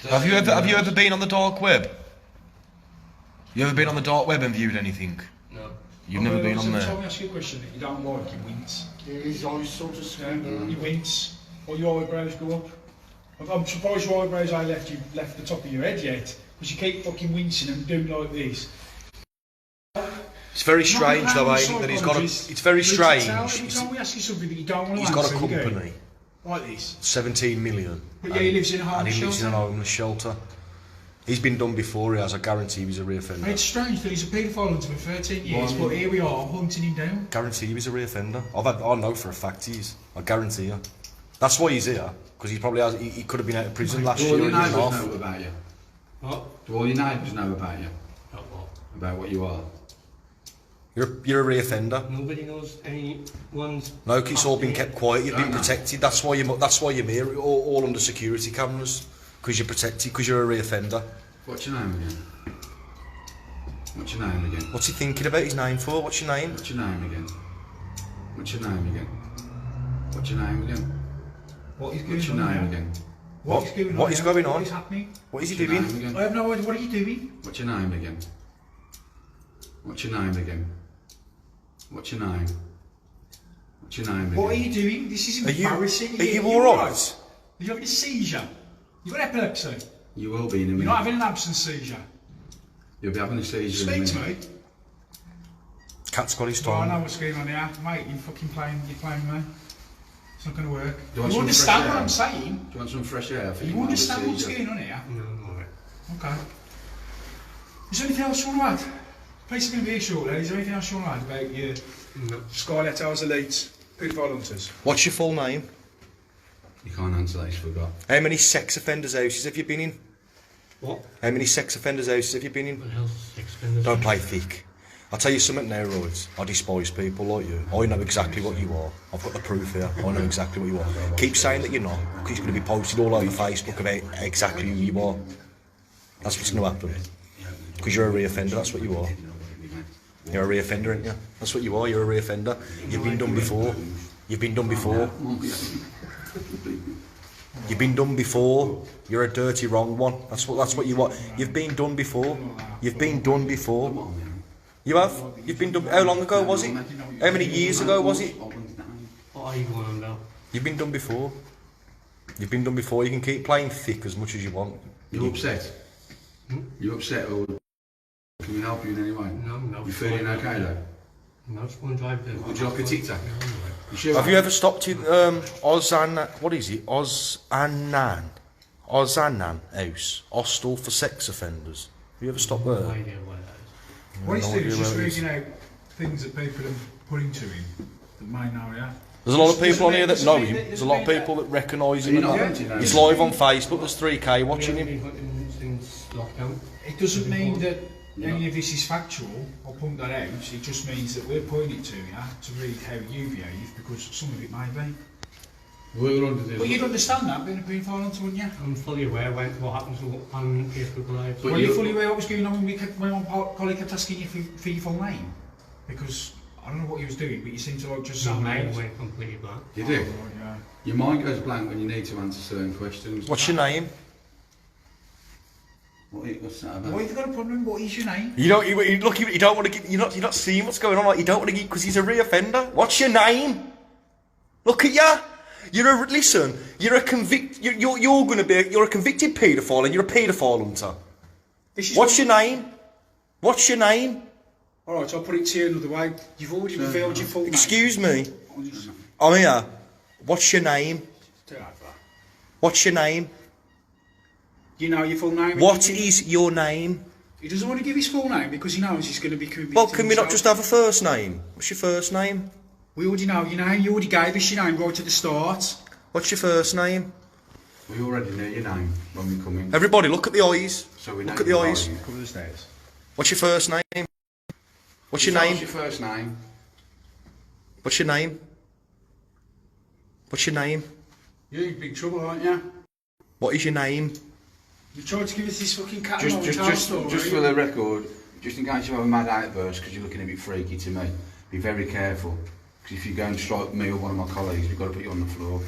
Have you ever been on the dark web? You ever been on the dark web and viewed anything? No. You've never been on Every there. time I ask you a question that you don't like, you wince. He's always sort of screaming. You wince, or your eyebrows go up. I'm surprised your eyebrows ain't left the top of your head yet, because you keep fucking wincing and doing like this. It's very strange though, ain't it, that he's got a... It's very strange. Every time we ask you something that you don't want to He's answer, got a you go, company. like this. 17 million. But yeah, he lives in a And homeless he lives in shelter. an homeless shelter. He's been done before, he has. I guarantee he's a reoffender. It's strange that he's a paedophile hunter for 13 years, but here we are hunting him down. Guarantee he's a reoffender. I know for a fact he is. I guarantee you. That's why he's here, because he probably has. He could have been out of prison last year. Do all your or a year and a neighbours half. know about you? What? Do all your neighbours know about you? About what? About what you are? You're a reoffender. Nobody knows anyone's... No, it's all been kept quiet. You've been protected. That's why you're here, all under security cameras, because you're protected, because you're a reoffender. What's your name again? What's your name again? What's he thinking about his name for? What's your name? What's your name again? What's your name again? What's your name again? What is What's your going on name here? again? What is going on? What is here? going on? What is happening? What is he What's your doing? name again? I have no idea. What are you doing? What's your name again? What's your name again? What's your name? What's your name again? What are you doing? This is embarrassing. Are you alright? Are you having a seizure? You've got epilepsy. You will be in a minute. You're not having an absence seizure. You'll be having a seizure in a Speak minute. to me. Cat's got his Oh, I know tongue. what's going on here. Mate, you're playing me. It's not going to work. Do you want You some understand fresh what air? I'm saying? Do you want some fresh air? For You your understand what's seizure? going on here? No, alright. Okay. Is there anything else you want to add? The place is going to be here shortly. Is there anything else you want to add about your Scarlet Hours Elite paedophile hunters? What's your full name? You can't answer that, he's forgot. How many sex offenders' houses have you been in? What? How many sex offenders' houses have you been in? What else? Expenders? Don't play thick. I'll tell you something now, right? I despise people like you. I know exactly what you are. I've got the proof here. I know exactly what you are. Keep saying that you're not, because it's going to be posted all over Facebook about exactly who you are. That's what's going to happen. Because you're a reoffender, that's what you are. You're a reoffender, aren't you? That's what you are, you're a reoffender. You've been done before. You've been done before. You've been done before. You're a dirty wrong one. That's what you are. You've been done before. You've been done before. You have? You've been done... How long ago was it? How many years ago was it? What are you going on now? You've been done before. You've been done before. You can keep playing thick as much as you want. You upset? You upset or can we help you in any way? No. You feeling okay though? No, just want to drive the... Would you like a tic tac? No, alright. You sure? Have you ever stopped in what is it? Ozanan House, hostel for sex offenders. Have you ever stopped No there? idea what that is. What he's No doing is idea just where it is. reading out things that people have put into him that might know, yeah? There's a lot of people on here that Doesn't know mean him. that- There's a lot of people that recognise him. You're and not that. hunting, no? He's live on Facebook. There's 3K watching We him. haven't been hunting since lockdown. It doesn't mean that any of this is factual. I'll point that out. It just means that we're pointing it to you to read how you behave, because some of it may be. We're under the... But you'd understand that being a paedophile hunter, wouldn't you? I'm fully aware what happens on Facebook Live. But Were you- you fully aware what was going on when my colleague kept asking you for your full name? Because I don't know what he was doing, but you seem to like just My sound mind out. went completely blank. You do? Yeah. Your mind goes blank when you need to answer certain questions. What's your name? What's that about? Why have you got a problem? What is your name? You don't. You don't want to get. You're not seeing what's going on. Like, you don't want to get because he's a reoffender. What's your name? Look at ya. Listen. You're a convict. You're going to be. You're a convicted paedophile, and you're a paedophile hunter. What's your name? What's your name? All right, I'll put it to you another way. You've already revealed your full name. Excuse me. I'm here. What's your name? What's your name? You know your full name? What is your name? He doesn't want to give his full name because he knows he's going to be convicted. Well, can we not himself. just have a first name? What's your first name? We already know your name. You already gave us your name right at the start. What's your first name? We already know your name when we come in. Everybody, look at the eyes. So we know Look at the you're eyes. lying. Come the stairs. What's your first name? What's your What's name? your first name? What's your name? What's your name? You're in big trouble, aren't you? What is your name? You tried to give us this fucking cat and mouse story. Just for the record, just in case you have a mad outburst because you're looking a bit freaky to me, be very careful. Because if you go and strike me or one of my colleagues, we've got to put you on the floor.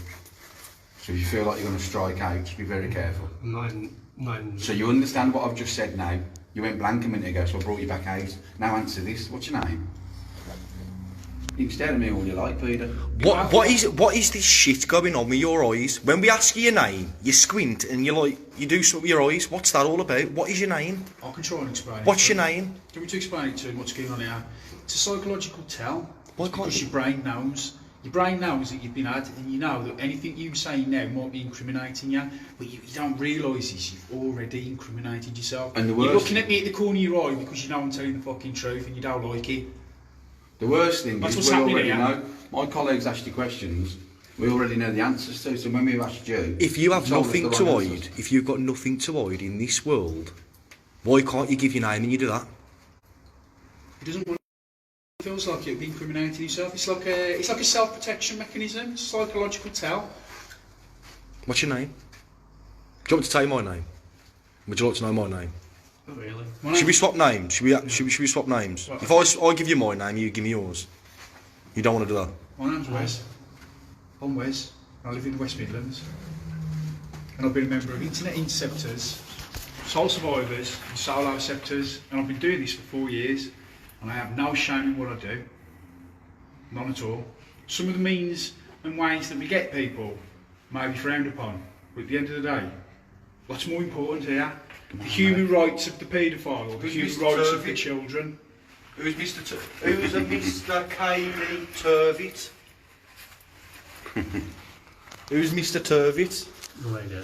So if you feel like you're going to strike out, just be very careful. Nine. So you understand what I've just said now? You went blank a minute ago, so I brought you back out. Now answer this. What's your name? You can stare at me all you like, Peter. What is this shit going on with your eyes? When we ask you your name, you squint and you do something with your eyes. What's that all about? What is your name? I can try and explain it. What's your name? Do you want me to explain it to him what's going on here? It's a psychological tell. Why It's can't because you- your brain knows Your brain knows that you've been had, and you know that anything you say now might be incriminating you, but you don't realise this, you've already incriminated yourself. And the You're worst looking at me at the corner of your eye because you know I'm telling the fucking truth and you don't like it. The worst thing That's is what's we happening already here. know. My colleagues asked you questions, we already know the answers to, so when we've asked you... If you have told us nothing the to right hide, answers. if you've got nothing to hide in this world, why can't you give your name and you do that? He doesn't want. It feels like you've incriminated yourself. It's like a self-protection mechanism, psychological tell. What's your name? Do you want me to tell you my name? Would you like to know my name? Not really. Should we swap names? Should we swap names? Well, If I give you my name, you give me yours. You don't want to do that? My name's Wes. I'm Wes. I live in the West Midlands. And I've been a member of Internet Interceptors, Soul Survivors, and Soloceptors, and I've been doing this for 4 years, and I have no shame in what I do. None at all. Some of the means and ways that we get people may be frowned upon, but at the end of the day, what's more important here? The human rights of the paedophile, or the human rights of the children. Who's Who's a Mr. KD Turvit? Who's Mr. Turvit? No idea.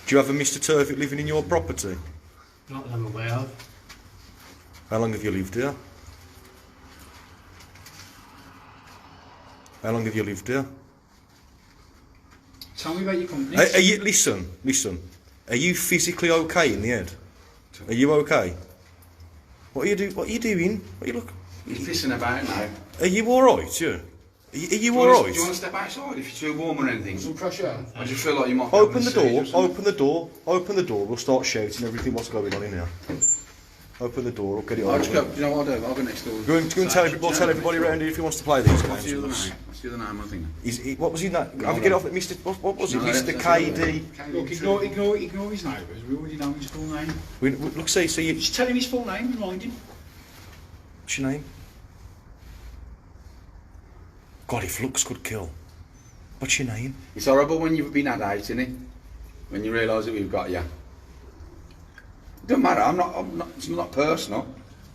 Do you have a Mr. Turvit living in your property? Not that I'm aware of. How long have you lived here? How long have you lived here? Tell me about your company. Are you, listen. Are you physically okay in the head? Are you okay? What are you doing? What are you doing? What are you look? He's pissing about now. Are you all right? Yeah. Are you Do you all want right? to step outside if you're too warm or anything? Some pressure. I just feel like you might be Open the having a door. seizure or something. Open the door. Open the door. We'll start shouting everything what's going on in here. Open the door. I'll get it I'll on. just go, you know what I'll do? I'll go next door. Go and tell everybody. We'll tell everybody around here if he wants to play these What's the other games. name? What's the other name, I think? What was his name? Have a get off at Mr. What was it? No, Mr. that's- KD. Look, ignore his neighbours. We already know his full name. Look, see, so you. Just tell him his full name, remind him. What's your name? God, if looks could kill. What's your name? It's horrible when you've been had out, isn't it? When you realise that we've got you. Don't matter, it's not personal.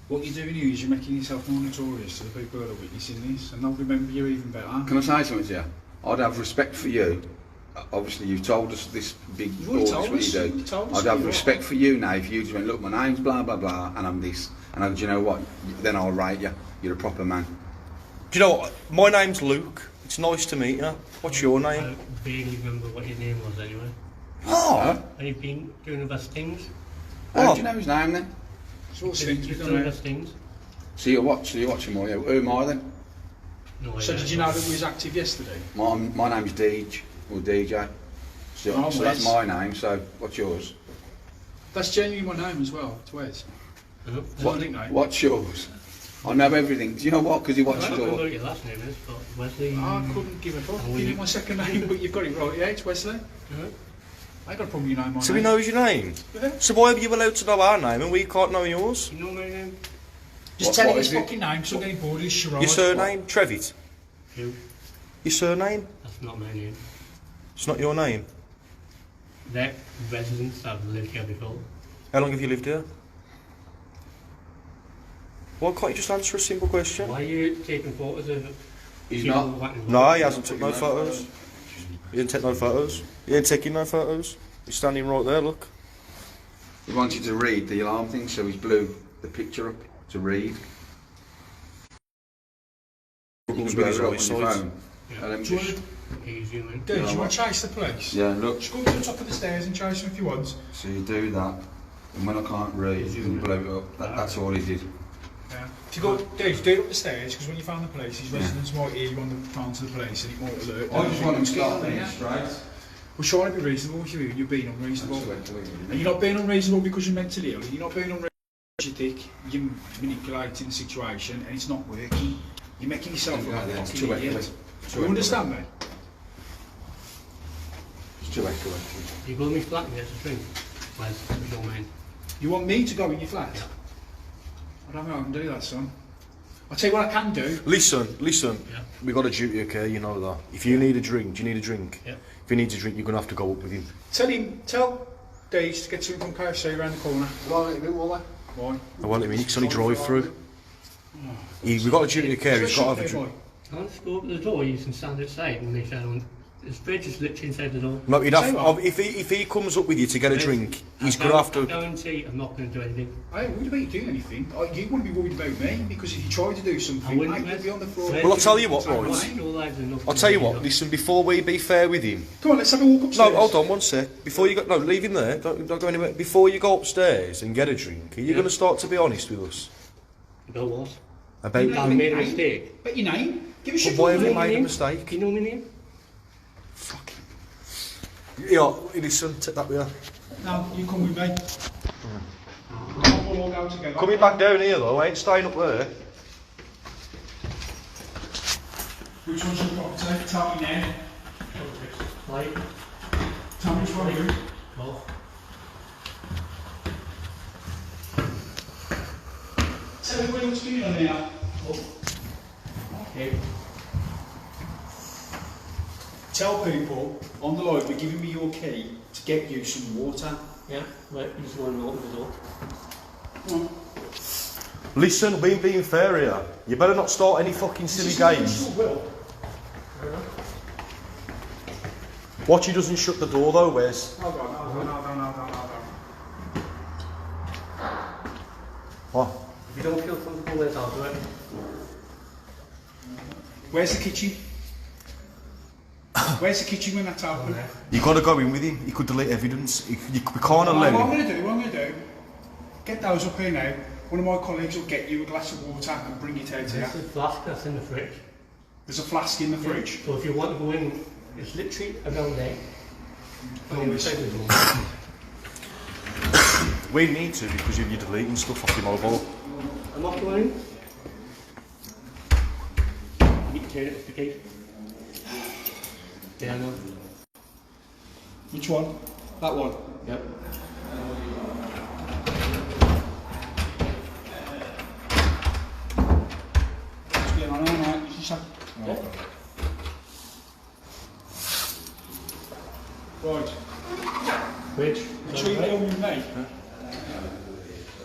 What you're doing here is you're making yourself more notorious to the people that are witnessing this, and they'll remember you even better. Can I say something to you? I'd have respect for you. Obviously, you've told us this big You've already all this told what you us, do. you've told us I'd who have you respect are. for you now if you just went, look, my name's blah blah blah, and I'm this, and do you know what? Then I'll rate you. You're a proper man. Do you know what? My name's Luke. It's nice to meet you. What's your name? I vaguely remember what your name was anyway. Oh. And you've been doing the best things? How do you know his name then? Sort of things we You've don't done the know. best things? So you're watching more. Yeah. Who am I then? No idea. So did you know that we was active yesterday? My name's Deej, or DJ. So, Oh, so that's Wes. my name. So what's yours? That's genuinely my name as well. It's Wes. No, What nickname? What's yours? I know everything. Do you know what? Because he I watches don't know all. what your last name is, but Wesley... I couldn't give a fuck. Oh, Give you- me my second name, but you've got it right. Yeah, it's Wesley. Uh-huh. I got a problem you know my So name. we know your name. Yeah. So why are you allowed to know our name and we can't know yours? You know my name? Just What- tell him what his is it? fucking name so I'm getting bored of his charade. Your surname? Trevitt. Who? Your surname? That's not my name. It's not your name. They're residents that have lived here before. How long have you lived here? Why can't you just answer a simple question? Why are you taking photos of He's people not. wanting to No, vote? he hasn't took no photos. He didn't take no photos. He ain't taking no photos. He's standing right there, look. He wanted to read the alarm thing, so he's blew the picture up to read. You Google's can with his blow it up on your eyesight. phone. Yeah. And then Do you just, want He's human. to, do you want to chase the police? yeah, look. Just go to the top of the stairs and chase them if you want. So you do that, and when I can't read, you can blow it up. That's all he did. Yeah. If you go, Dave, do it up the stairs because when you find the police, his residents might hear you on the phone to the police and it might alert. I just want him to start Yeah. being straight. We're trying to be reasonable with you. You're being unreasonable. And you're not being unreasonable because you're mentally ill. You're not being unreasonable because you're thick. You're manipulating the situation and it's not working. You're making yourself look like a It's fucking too idiot. echoey. You understand me? It's too echoey. You go to me flat and get a drink. Wes, if you don't mind. You want me to go in your flat? Yeah. I don't know how I can do that, son. I'll tell you what I can do. Listen. Yeah. We got a duty of care, you know that. If you need a drink, do you need a drink? Yeah. If you need a drink, you're going to have to go up with him. Tell Dave to get something from KFC around the corner. Why? I won't let him in, it's only drive through. We've got a duty of care, he's got to have a drink. Can't just go up to the door, you can stand outside and make sure I don't... His fridge is literally inside the door. No, if he comes up with you to get a drink, he's going to have to... I guarantee I'm not going to do anything. I ain't worried about you doing anything. You wouldn't be worried about me, because if you try to do something, you'd be on the floor. Well, I'll tell you what, right. I'll tell you what, listen, before we be fair with him... Come on, let's have a walk upstairs. No, hold on, one sec. Before you go... No, leave him there. Don't go anywhere. Before you go upstairs and get a drink, are you going to start to be honest with us? About what? About... I made a mistake. But your name? Give a shit. Why have you made a mistake? You know my name? Fucking... Yeah, listen, take that with you. No, you come with me. We'll all go together. Coming back down here though, I ain't staying up there. Which one's your property? Tell me now. Like, Tell me which one you. both. Tell me where you're speaking on there. Okay. Tell people on the live we're giving me your key to get you some water. Yeah, right, you just want to open the door. Come on. Listen, we ain't being fair here. You better not start any fucking silly games. Watch he doesn't shut the door though, Wes. Hold on, hold on. What? If you don't feel comfortable with it, I'll do it. Where's the kitchen? Where's the kitchen when that's open? You got to go in with him. He could delete evidence. We can't What allow I'm him. going to do, get those up here now. One of my colleagues will get you a glass of water and bring it out here. There's a flask that's in the fridge. There's a flask in the fridge. So if you want to go in, it's literally around there. We need to because you're deleting stuff off your mobile. I'm not going in. You can turn it up the key. Yeah, I know. Which one? That one? Yep. What's going on? Alright, you just have... Yeah. Right. Fridge. Make sure you film with me.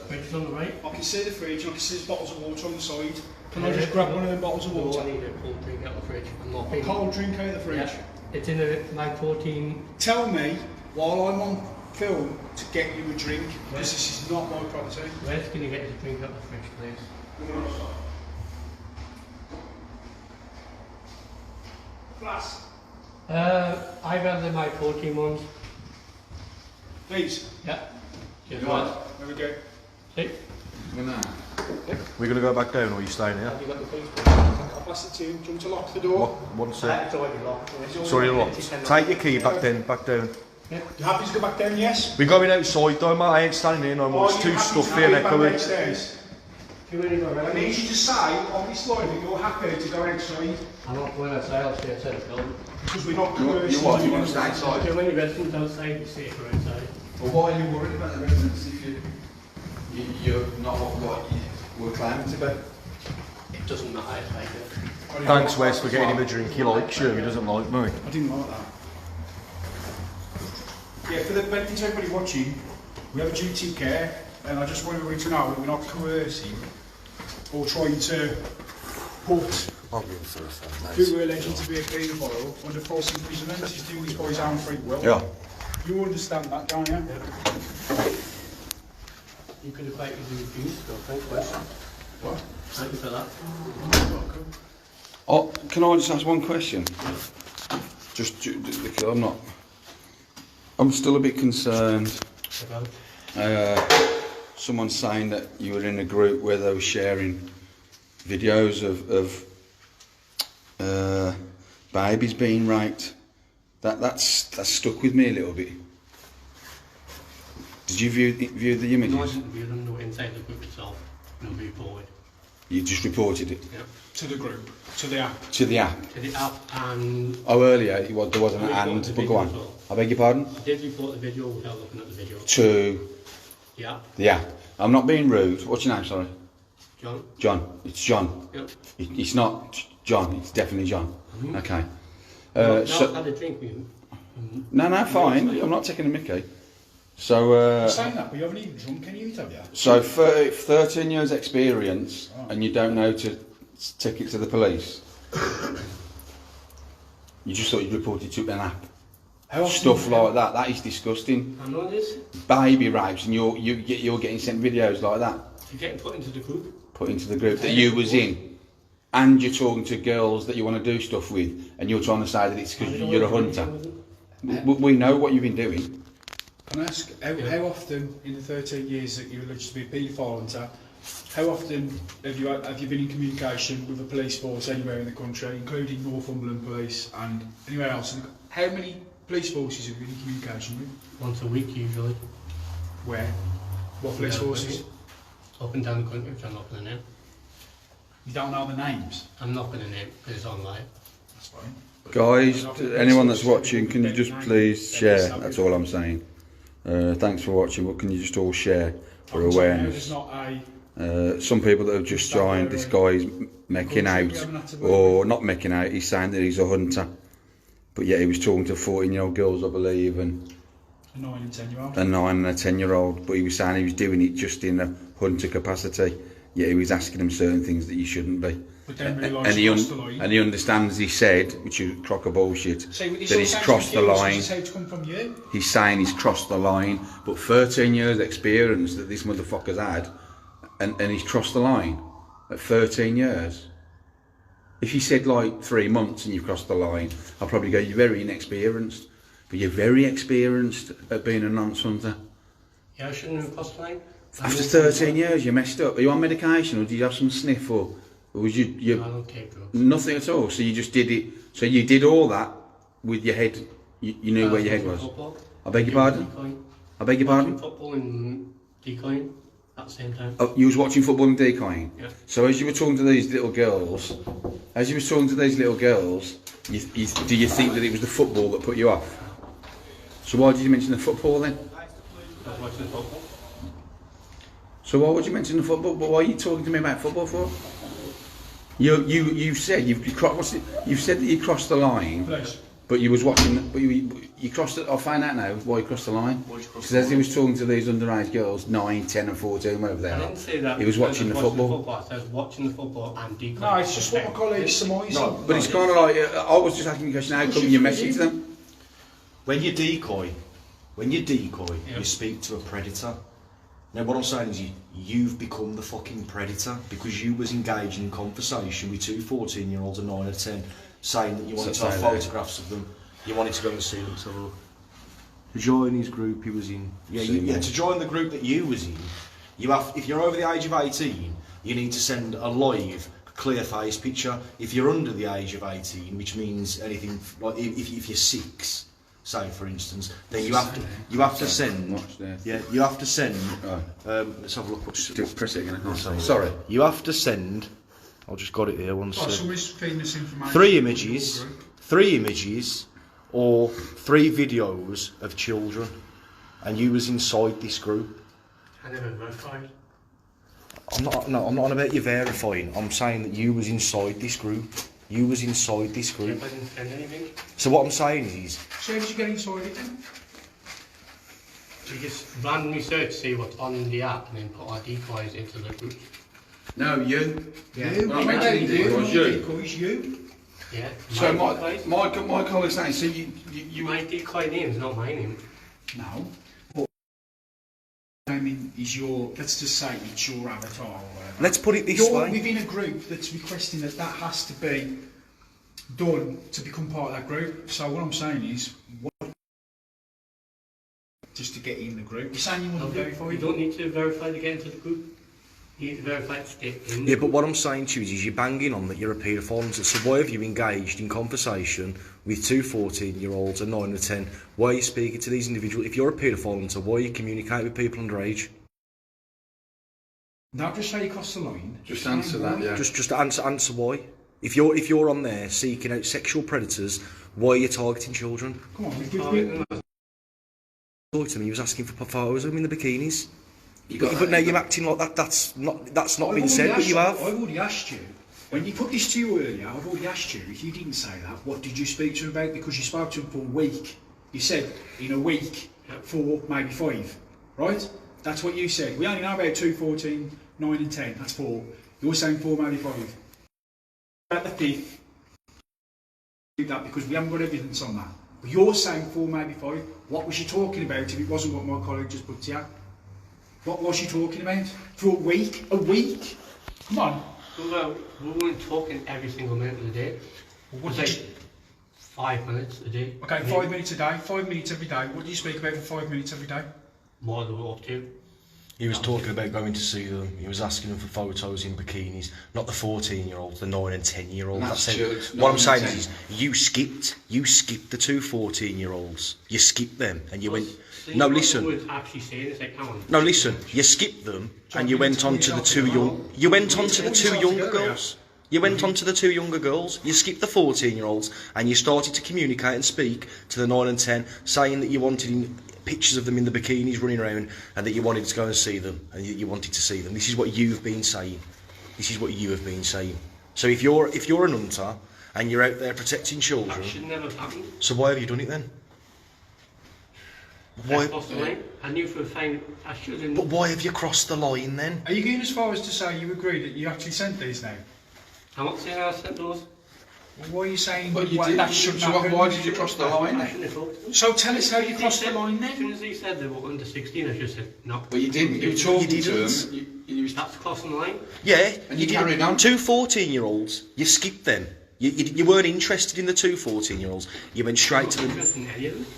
Fridge is on the right. I can see the fridge and I can see there's bottles of water on the side. Can I just grab one of them bottles of No, water? I need a cold drink out of the fridge. I'm not A paying. cold drink out of the fridge. Yeah. It's in a mag 14. Tell me, while I'm on film, to get you a drink, because this is not my property. Where's can you get us a drink out of the fridge, please? Glass. I'd rather my 14 ones. Please. Yeah. Cheers, You guys. what? There we go. See? Good night. We're going to go back down or are you staying here? Have you got the keys? I'll pass it to you. Do you want to lock the door? One sec. It's already locked. Sorry, locked. Take your key back down. You happy to go back down, yes? We're going outside though, mate. I ain't standing here no more. It's too stuffy and echoey. Downstairs? I need you to say on this line that you're happy to go outside. I'm not going outside, I'll stay outside the building. Because we're not You coercing what? You want to stay inside? Too many residents outside, you safer outside. Well, why are you worried about the residents if you're not what you were claiming to be? It doesn't matter if I do. Thanks, Wes, for getting him a drink. He likes you, he doesn't like me. I didn't like that. Yeah, for the benefit of everybody watching, we have a duty of care, and I just want everybody to know that we're not coercing or trying to put who we're alleged to be a paedophile under false imprisonment. He's doing this by his own free will. Yeah. You understand that, don't you? You could have quite easily refused, so thanks, Wes. What? Thank you for that. Oh, can I just ask one question? Just, I'm still a bit concerned. Someone's saying that you were in a group where they were sharing videos of babies being raped. That's stuck with me a little bit. Did you view the images? No, I didn't view them, no, inside the group itself. No, be forward. You just reported it? Yeah. To the group, to the app. To the app? To the app and... Oh, earlier there wasn't an and, but go on. Well. I beg your pardon? I did report the video without looking at the video. To Yeah. the app. I'm not being rude. What's your name, sorry? John? John. It's John. Yep. It's not John, it's definitely John. Mm-hmm. Okay. Now I've had a drink with him. No, fine. I'm not taking a mickey. So, You're saying that, but you haven't even drunk any of it, have you? so 13 years experience and you don't know to take it to the police? You just thought you'd reported to an app. How Stuff like that. That is disgusting. I know this. Baby rapes, and you're getting sent videos like that. You're getting put into the group. Put into the group that you was in, and you're talking to girls that you want to do stuff with, and you're trying to say that it's because you're a hunter. We know what you've been doing. Can I ask, how often in the 13 years that you're alleged to be a paedophile hunter, how often have you been in communication with a police force anywhere in the country, including Northumberland Police and anywhere else? How many police forces have you been in communication with? Once a week usually. Where? What police forces? Up and down the country, which I'm not going to name. You don't know the names? I'm not going to name because it's online. That's fine. Guys, anyone that's watching, can you just please share? That's all I'm saying. Thanks for watching, but can you just all share for awareness? Some people that have just joined, this guy's making out, or not making out, he's saying that he's a hunter. But yet he was talking to 14-year-old girls, I believe, and a 9 and 10-year-old. A 9 and a 10-year-old, but he was saying he was doing it just in a hunter capacity. Yet he was asking them certain things that you shouldn't be. But then realised he crossed the line. And he understands, he said, which is a crock of bullshit, that he's crossed the line. He's saying he's crossed the line, but 13 years experience that this motherfucker's had, and he's crossed the line at 13 years. If you said like 3 months and you've crossed the line, I'll probably go, you're very inexperienced. But you're very experienced at being a nonce hunter. Yeah, I shouldn't have crossed the line. After 13 years, you messed up. Are you on medication, or did you have some sniff, or was you I don't take drugs. nothing at all? So you just did it. So you did all that with your head. You knew where your head was. Football. I beg your pardon. Decoying. I beg your pardon. Football and decoying at the same time. Oh, you was watching football and decoying. Yeah. So as you were talking to these little girls, do you think that it was the football that put you off? So why did you mention the football then? I was watching football. So why would you mention the football? But why are you talking to me about football for? You said you've said that you crossed the line, but you was watching. But you crossed it. I'll find out now why you crossed the line. Because as he was talking to these underage girls, 9, 10, and 14, whatever they are, I didn't say that. He was watching the football. I was watching the football and decoying. No, it's just what my colleagues surmise. No, but it's kind of like I was just asking you a question. How come you message them? When you decoy, Yeah. you speak to a predator. Now what I'm saying is you've become the fucking predator because you was engaging in conversation with two 14-year-olds, a 9 and a 10, saying that you wanted to have photographs of them, you wanted to go and see them. So to join his group he was in. To join the group that you was in, you have, if you're over the age of 18, you need to send a live, clear face picture. If you're under the age of 18, which means anything like if you're 6, say for instance, then you have to send. You have to send. Let's have a look. Press it again. Sorry. You have to send. I've just got it here. One second. Somebody's feeding this information. 3 images, or 3 videos of children, and you was inside this group. I never verified. I'm not on about you verifying. I'm saying that you was inside this group. You was inside this group. I didn't send anything. So what I'm saying is... So how did you get inside it then? We just randomly search to see what's on the app and then put our decoys into the group. No, you. Yeah. It was you. Yeah. So my colleague's saying, so you My decoy name is not my name. No. I mean, let's just say it's your avatar or whatever. Let's put it this You're way. within a group that's requesting that has to be done to become part of that group. So what I'm saying is, just to get in the group. You're saying you want to verify? You don't need to verify to get into the group. You need to verify to stay in. Yeah, but what I'm saying to you is you're banging on that you're a paedophile. So why have you engaged in conversation with two 14-year-olds, a 9 and a 10? Why are you speaking to these individuals? If you're a paedophile, so why are you communicating with people underage? Don't just say you crossed the line. Just answer that, yeah. Just answer why. If you're on there seeking out sexual predators, why are you targeting children? Come on, we've Talk to me. He was asking for photos of him in the bikinis. But now you're acting like that's not been said, but you have. I've already asked you. When you put this to you earlier, I've already asked you, if you didn't say that, what did you speak to him about? Because you spoke to him for a week. You said, in a week, 4, maybe 5. Right? That's what you said. We only know about 2, 14, 9 and 10. That's 4. You're saying 4, maybe 5. At the 5th, do that because we haven't got evidence on that. But you're saying 4, maybe 5. What was she talking about if it wasn't what my colleague just put to you? What was she talking about? For a week? A week? Come on. Well, we weren't talking every single minute of the day. What did you... 5 minutes a day. Okay, 5 minutes a day, 5 minutes every day. What do you speak about for 5 minutes every day? More than we're up to. He was talking about going to see them. He was asking them for photos in bikinis. Not the 14-year-olds, the 9 and 10-year-olds. That's it. true. What I'm saying is, you skipped the 2 14-year-olds. You skipped them, and you went. No, listen. Actually saying this, like, no, listen. You skipped them, and you went on to the 2 young. You went on to the 2 younger girls. You went on to the 2 younger girls. You skipped the 14-year-olds, and you started to communicate and speak to the 9 and 10, saying that you wanted pictures of them in the bikinis running around, and that you wanted to go and see them, and you wanted to see them. This is what you've been saying. This is what you have been saying. So if you're an hunter and you're out there protecting children, that should never have happened. So why have you done it then? Why? I knew for a fact I shouldn't. But why have you crossed the line then? Are you going as far as to say you agree that you actually sent these now? I'm not saying I sent those. Well, why are you saying but you did, that shouldn't happen? Why did you cross the line then? So tell us how you crossed the line then. As soon as he said they were under 16, I just said no. But you didn't. You were talking to them. That's crossing the line. Yeah, and you carried on. 2 14-year-olds, you skipped them. You weren't interested in the 2 14-year-olds. You went straight to them.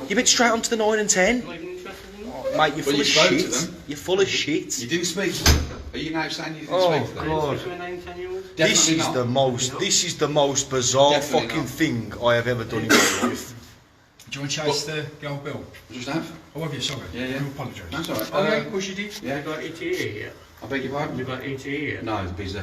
You went straight on to the 9 and 10. I'm not even interested in them. Oh, mate, you're full of shit. You're full of shit. You didn't speak to them. Are you now saying you didn't speak to them? God. This is the most bizarre Definitely fucking not. thing I have ever done in my life. Do you want to chase the old bill? Just have. Oh, have you? Sorry. Yeah. I apologise. That's alright. Oh, yeah, of course you did. Yeah. You got ETA here. I beg your pardon? You got ETA here. No, it's busy.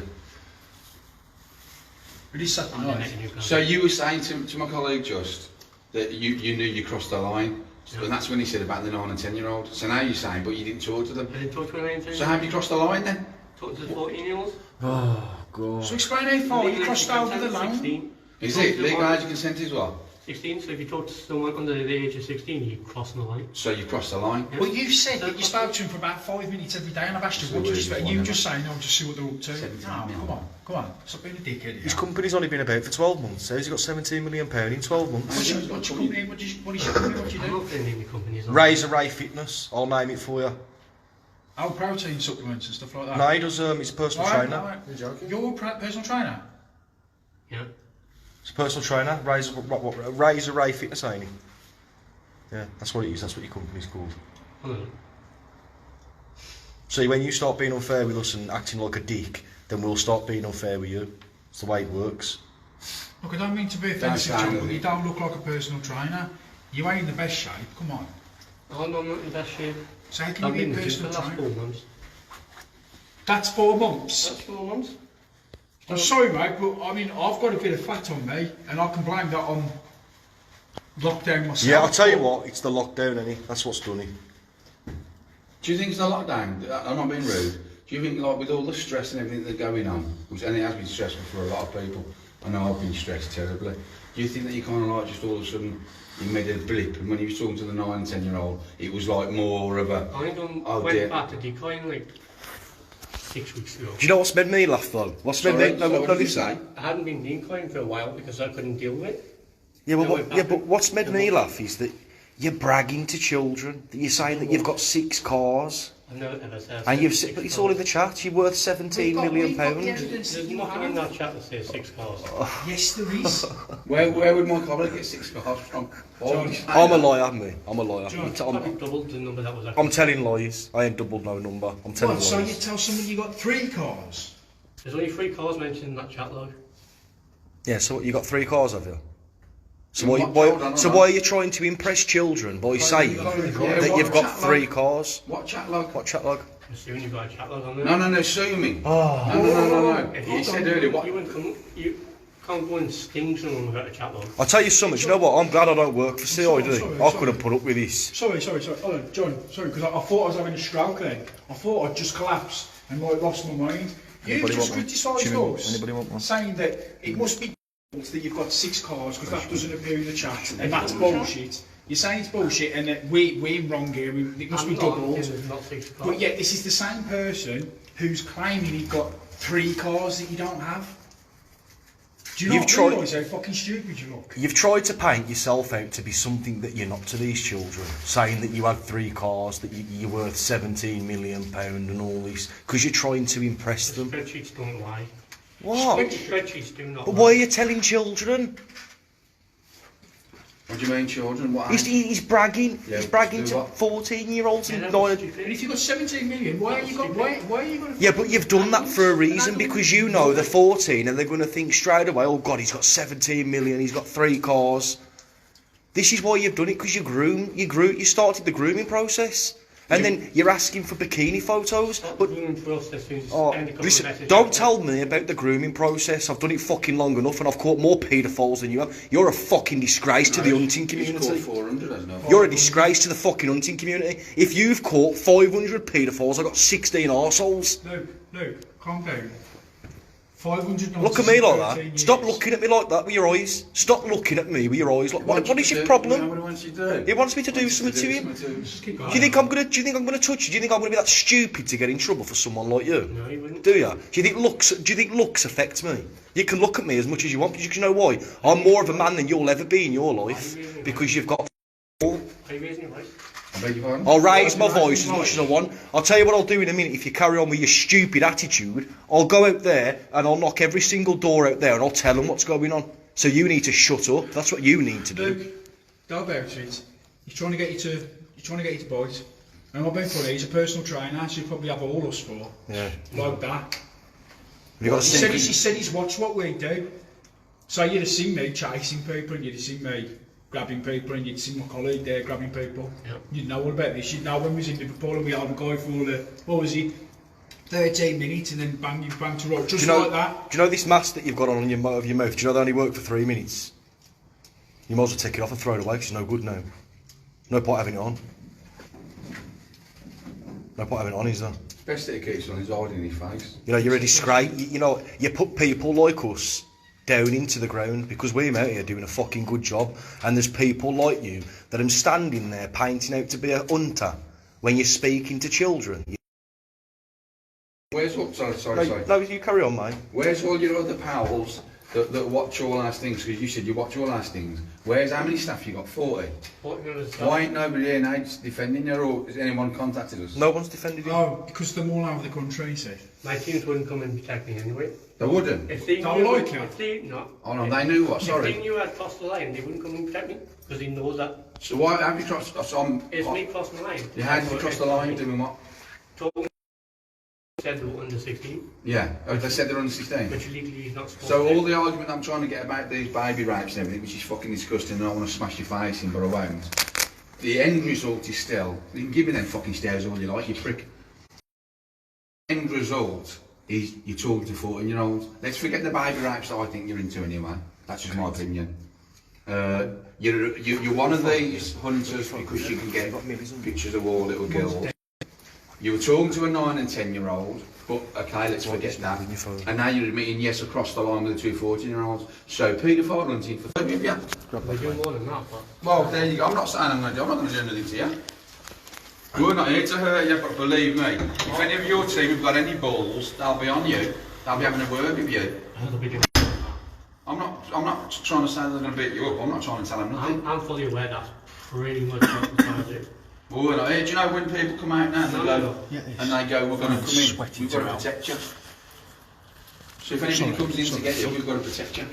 It is Saturday night. So you were saying to my colleague just that you knew you crossed the line, and that's when he said about the 9 and 10-year-old. So now you're saying, but you didn't talk to them. I didn't talk to an 9 So how have you crossed the line then? Talk to the 14-year-olds. Oh, God. So explain how far you crossed over the line. 16. Is it legal age of consent as well? 16, so if you talk to someone under the age of 16, you're crossing the line. So you crossed the line? Yeah. Well, you said that you spoke to him for about 5 minutes every day, and I've asked you, what do you expect? And you just saying, no, just see what they're up to. No, come on, stop being a dickhead. His company's only been about for 12 months, so he's got £17 million in 12 months. What's your company? What is your company? What do you I'm do? not going to name the companies. Razor Ray Fitness, I'll name it for you. Oh, protein supplements and stuff like that. No, he does, he's a personal trainer. Right. You're a personal trainer? Yeah. He's a personal trainer, Razor Ray Fitness, ain't he? Yeah, that's what it is, that's what your company's called. So when you start being unfair with us and acting like a dick, then we'll start being unfair with you. It's the way it works. Look, I don't mean to be offensive, John, but you don't look like a personal trainer. You ain't in the best shape, come on. I'm not in the best shape. So how can you be a personal That's trainer? 4 months. That's 4 months? That's 4 months. I'm sorry, mate, but I mean, I've got a bit of fat on me, and I can blame that on lockdown myself. Yeah, I'll tell you what, it's the lockdown, ain't it? That's what's done it. Do you think it's the lockdown? I'm not being rude. Do you think, like, with all the stress and everything that's going on, and it has been stressful for a lot of people, I know I've been stressed terribly, do you think that you kind of like just all of a sudden you made a blip, and when you were talking to the 9 and 10-year-old, it was like more of a, went back to decline like 6 weeks ago. Do you know what's made me laugh though? What's made me... what did you say? I hadn't been declining for a while because I couldn't deal with it. Yeah, but what's made me laugh is that you're bragging to children, that you're saying that you've got 6 cars. I've never ever said. And but it's all in the chat. You're worth £17 million. There's nothing in that chat that says 6 cars. Yes, there is. Where would my colleague get 6 cars from? I'm a liar, me. I'm a liar. I've doubled the number that was. I'm telling lies. I ain't doubled no number. I'm telling lies. So you tell someone you got 3 cars? There's only 3 cars mentioned in that chat log. Yeah, so you got 3 cars, have you? So why are you trying to impress children by saying that you've got 3 cars? What chat log? What chat log? I'm assuming you've got a chat log on there. No, sue me. Oh. No. You said earlier what? You can't go and sting someone without a chat log. I'll tell you something, you know what? I'm glad I don't work for CID. I couldn't put up with this. Sorry. Hold on, John, sorry, because I thought I was having a stroke then. I thought I'd just collapsed and like lost my mind. You just criticised us, saying that it must be that you've got 6 cars because that doesn't appear in the chat, and that's bullshit. You're saying it's bullshit and that we're wrong here, it must be doubled. But yet this is the same person who's claiming he's got 3 cars that you don't have. Do you not realise how fucking stupid you look? You've tried to paint yourself out to be something that you're not to these children, saying that you had 3 cars, that you're worth £17 million and all this, because you're trying to impress them. Spreadsheets don't lie. What? Spreadsheets do not But lie. why are you telling children? What do you mean, children? What? He's bragging. Yeah, he's bragging do to what? 14-year-olds and 9. And if you've got 17 million, why are you going to... Yeah, but you've done that for a reason, because you know they're 14 and they're going to think straight away, oh God, he's got 17 million, he's got 3 cars. This is why you've done it, because you started the grooming process. And then you're asking for bikini photos. But listen, don't tell me about the grooming process. I've done it fucking long enough, and I've caught more paedophiles than you have. You're a fucking disgrace to the hunting community. 400, You're a disgrace to the fucking hunting community. If you've caught 500 paedophiles, I've got 16 arseholes. No, calm down. 500. Look at me like that. Stop looking at me like that with your eyes. Stop looking at me with your eyes. Like, what is your problem? What wants you to do? He wants me to do something to him. Do you think I'm gonna touch you? Do you think I'm gonna be that stupid to get in trouble for someone like you? No, you wouldn't. Do you? Do you think looks affect me? You can look at me as much as you want, because you know why? I'm more of a man than you'll ever be in your life, because you've got. Are you raising your voice? I'll raise my voice as much as I want. I'll tell you what I'll do in a minute. If you carry on with your stupid attitude, I'll go out there and I'll knock every single door out there and I'll tell them what's going on. So you need to shut up. That's what you need to do. Luke, go about it. He's trying to get you to bite. And I've been funny. He's a personal trainer, so you probably have all us for. Yeah. Like that. You got He said he's watched what we do. So you'd have seen me chasing people, and you'd have seen me grabbing people, and you'd seen my colleague there grabbing people. Yep. You'd know all about this. You'd know when we was in Liverpool and we had a guy for all the, what was he, 13 minutes, and then bang, you bang to rock, just like that. Do you know this mask that you've got on your mouth? Do you know they only work for 3 minutes? You might as well take it off and throw it away, because it's no good now. No point having it on. No point having it on, is there? Best that he keeps on his hiding in his face. You know, you're a disgrace. You put people like us down into the ground, because we're out here doing a fucking good job, and there's people like you that are standing there painting out to be a hunter when you're speaking to children. Where's all... Sorry. No, you carry on, mate. Where's all your other pals that watch all our things? Because you said you watch all our things. How many staff you got? 40? 40 members of staff. Why ain't nobody here now defending you, or has anyone contacted us? No one's defended you. Oh, because they're all over the country, you see. My teams wouldn't come and protect me anyway. They wouldn't? If they Don't knew, like you? if they, no. Oh no, they knew what, If sorry. they knew I'd crossed the line, they wouldn't come and protect me, because they know that. So why have you crossed... It's me crossing the line. You had to cross the line doing what? Told me said they were under 16, Yeah, they said they're under 16. which legally is not supposed So to. all the argument I'm trying to get about these baby rapes and everything, which is fucking disgusting, and I want to smash your face in, but I won't. The end result is still, you can give me them fucking stares all you like, you prick. The end result is you're talking to 14-year-olds. Let's forget the baby rapes that I think you're into anyway. That's just my opinion. You're one of these hunters because you can get pictures of all little girls. You were talking to a 9 and 10-year-old, but okay, let's forget that. And now you're admitting yes across the line with the 2 14-year-olds. So paedophile hunting for 30 of you. They do more than that, but... Well, there you go. I'm not saying I'm not going to do anything to you. We're not here to hurt you, but believe me, if any of your team have got any balls, they'll be on you. They'll be having a word with you. They'll be doing I'm not trying to say they're going to beat you up. I'm not trying to tell them nothing. I'm fully aware that's pretty much what they're trying to do. Well, we're not here. Do you know when people come out now and they go, we're going to come in, we've got to protect you. So if anybody comes in to get you, we've got to protect you.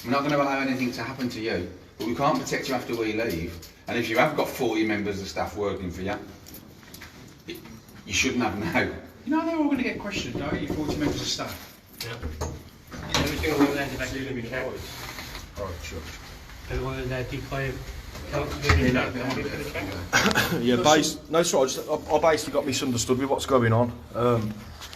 We're not going to allow anything to happen to you, but we can't protect you after we leave. And if you have got 40 members of staff working for you, you shouldn't have now. You know they're all going to get questioned, don't you, 40 members of staff? Yeah. Every single one of them is actually going to be checked. Alright, sure. Every one of their decoy accounts is going to be checked. Yeah, no, sorry, I basically got misunderstood with what's going on.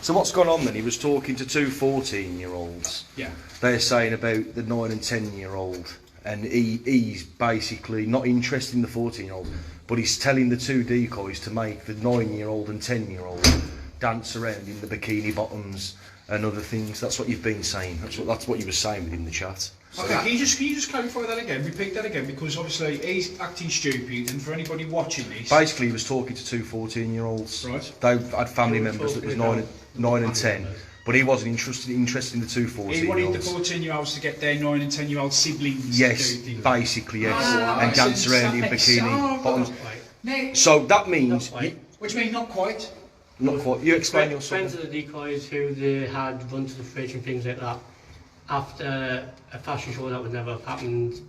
So what's gone on then? He was talking to 2 14-year-olds. Yeah. They're saying about the 9 and 10-year-old, and he's basically not interested in the 14-year-old, but he's telling the 2 decoys to make the 9-year-old and 10-year-old dance around in the bikini bottoms and other things. That's what you've been saying. That's what you were saying within the chat. So Okay, can you just clarify that again? Repeat that again, because obviously he's acting stupid, and for anybody watching this... Basically, he was talking to 2 14-year-olds. Right. They had family members that was 9 and 10, But he wasn't interested in the two 14-year-olds. He wanted the 14-year-olds to get their 9 and 10-year-old siblings. Yes, to do things. basically, yes. And dance around in bikini bottoms. Now, So that means... Not quite. what do you mean, not quite? Not quite. You explain your Friends of the decoys who they had run to the fridge and things like that. After a fashion show that would never have happened,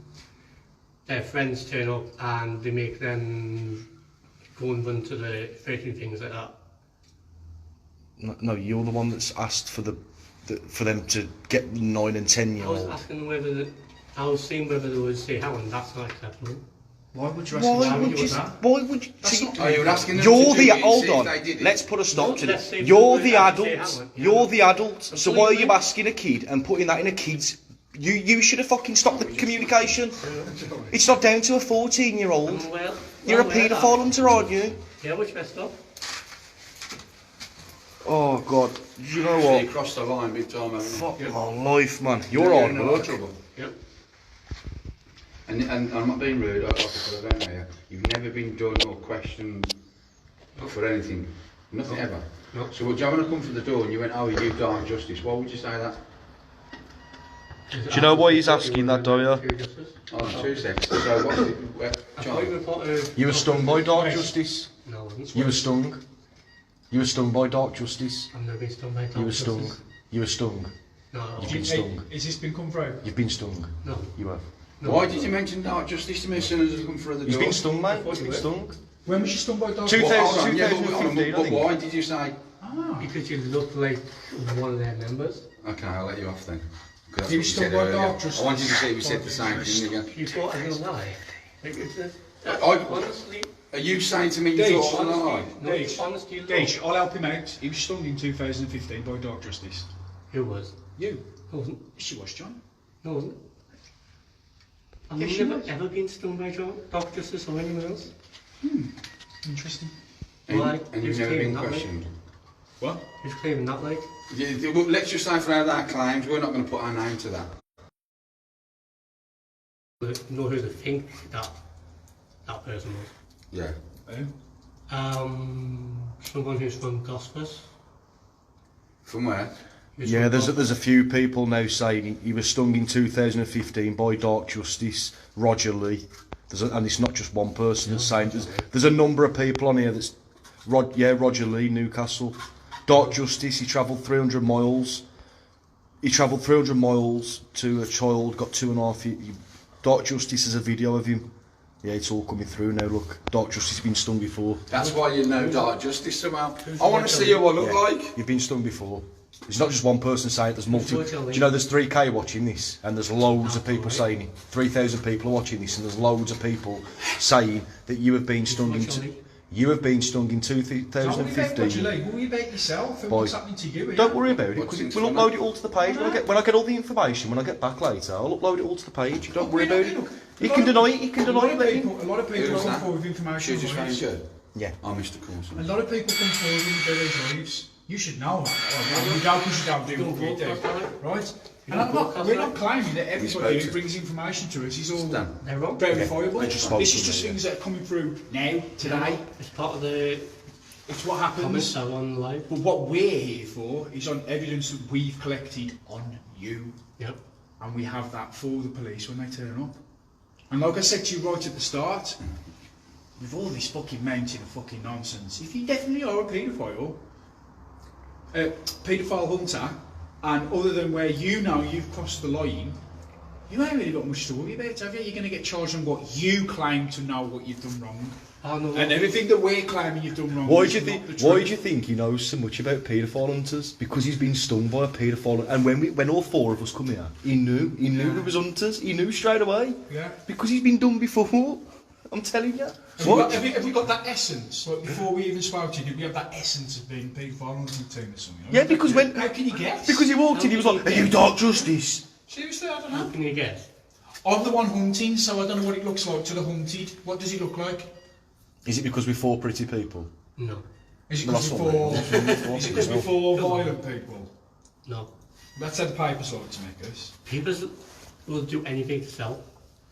their friends turn up and they make them go and run to the fridge and things like that. No, you're the one that's asked for for them to get 9 and 10-year-olds. I was asking whether I was seeing whether they would say, "Helen, that's not acceptable." Why would you ask me Why would you? Why would you? See, Oh, you were asking them you're to the do it, hold see if on. they did it. Let's put a stop No, to let's this. say You're we the would have to say adult. Helen, yeah. You're the adult. So why are you Completely. asking a kid and putting that in a kid's? You should have fucking stopped the communication. It's not down to a 14-year-old. Well, You're a well, paedophile hunter, aren't you? Yeah, which messed up. Oh God, you know So you what? crossed the line big time, haven't you? Fuck my life, man. You're hard in a lot of work. trouble. Yep. And I'm not being rude, I can put it down here. You've never been done or questioned for anything. Nothing ever. No. So would you want to come from the door and you went, oh, you dark justice, why would you say that? Do you know why he's asking that, do you? Oh, 2 seconds. So what's it? John? You were stung by dark justice. No, I wasn't. You were stung. You were stung by dark justice. I've never been stung by You were stung. You were stung. No, You've been stung. Has this been come through? You've been stung. no. You have. No. Why did you mention dark justice to me as soon as I come through the door? He's been stung, mate. He's been stung. When was you stung by dog? 2000 Hold on, yeah, but 2015, I but think. why did you say? Ah. Because you look like one of their members. Okay, I'll let you off then. 'Cause that's He what was you stung said by earlier. dark justice. I wanted to see if you said the same thing again. You thought I was gonna lie. Like, honestly, Are you saying to me you Deej, thought I was a lie? no, Deej. honestly, look. Deej, I'll help him out. He was stung in 2015 by dark justice. Who was? You? I wasn't. Yes, you was, John. No, I wasn't. I've Yes, you never was. ever been stung by Dr. Justice or anyone else. Interesting. Why? And you've Who's never claiming been that, questioned? What? Who's claiming that, like? Yeah, well, let's just say for our claims, we're not going to put our name to that. Know who they think that person was. Yeah. Someone who's from Gospers. From where? Yeah, there's a few people now saying he was stung in 2015 by dark justice, Roger Lee. And it's not just one person that's saying. There's a number of people on here that's Roger Lee, Newcastle. Dark justice. He travelled 300 miles. He travelled 300 miles to a child. Got 2.5 years. Dark justice has a video of him. Yeah, it's all coming through now. Look, dark justice has been stung before. That's why you know dark justice somehow. I want to see who I look like. You've been stung before. It's not just one person saying it, there's multiple. Do you know there's 3K watching this and there's loads of people saying it. 3,000 people are watching this and there's loads of people saying that you have been stung in 2015. Don't worry about yourself and what's happening to you. Don't worry about it, because we'll upload it all to the page. When I get all the information, when I get back later, I'll upload it all to the page. Don't worry about it. You can deny it, you can deny it. A lot of people come forward with information. She just found you. Yeah. I missed the course. A lot of people come forward with their lives. You should know that. You don't because you don't do what we do. Right? And we're not claiming that everybody who brings information to us is all They're wrong. verifiable. I just spoke This to is just them, things that are coming through now, today. It's part of the It's what happens. comments that are on live. But what we're here for is on evidence that we've collected on you. Yep. And we have that for the police when they turn up. And like I said to you right at the start, with all this fucking mountain of fucking nonsense, if you definitely are a paedophile hunter, and other than where you know you've crossed the line, you ain't really got much story about it, have you? You're going to get charged on what you claim to know what you've done wrong. Oh, no. And everything that we're claiming you've done wrong. Why is do you not think? the Why truth. do you think he knows so much about paedophile hunters? Because he's been stung by a paedophile, and when all 4 of us come here, he knew it was hunters. He knew straight away. Yeah. Because he's been done before. I'm telling you. Have we got that essence? Like before we even spoke to you, did we have that essence of being paedophile hunting team or something? Yeah, because when How can you guess? because he walked in, he was like, "Are you dark justice?" Seriously, I don't How know. can you guess? I'm the one hunting, so I don't know what it looks like to the hunted. What does he look like? Is it because we're 4 pretty people? No. Is it Well, because that's we're what is it because we're for violent people? No. That's how the papers like to make us. People will do anything to sell.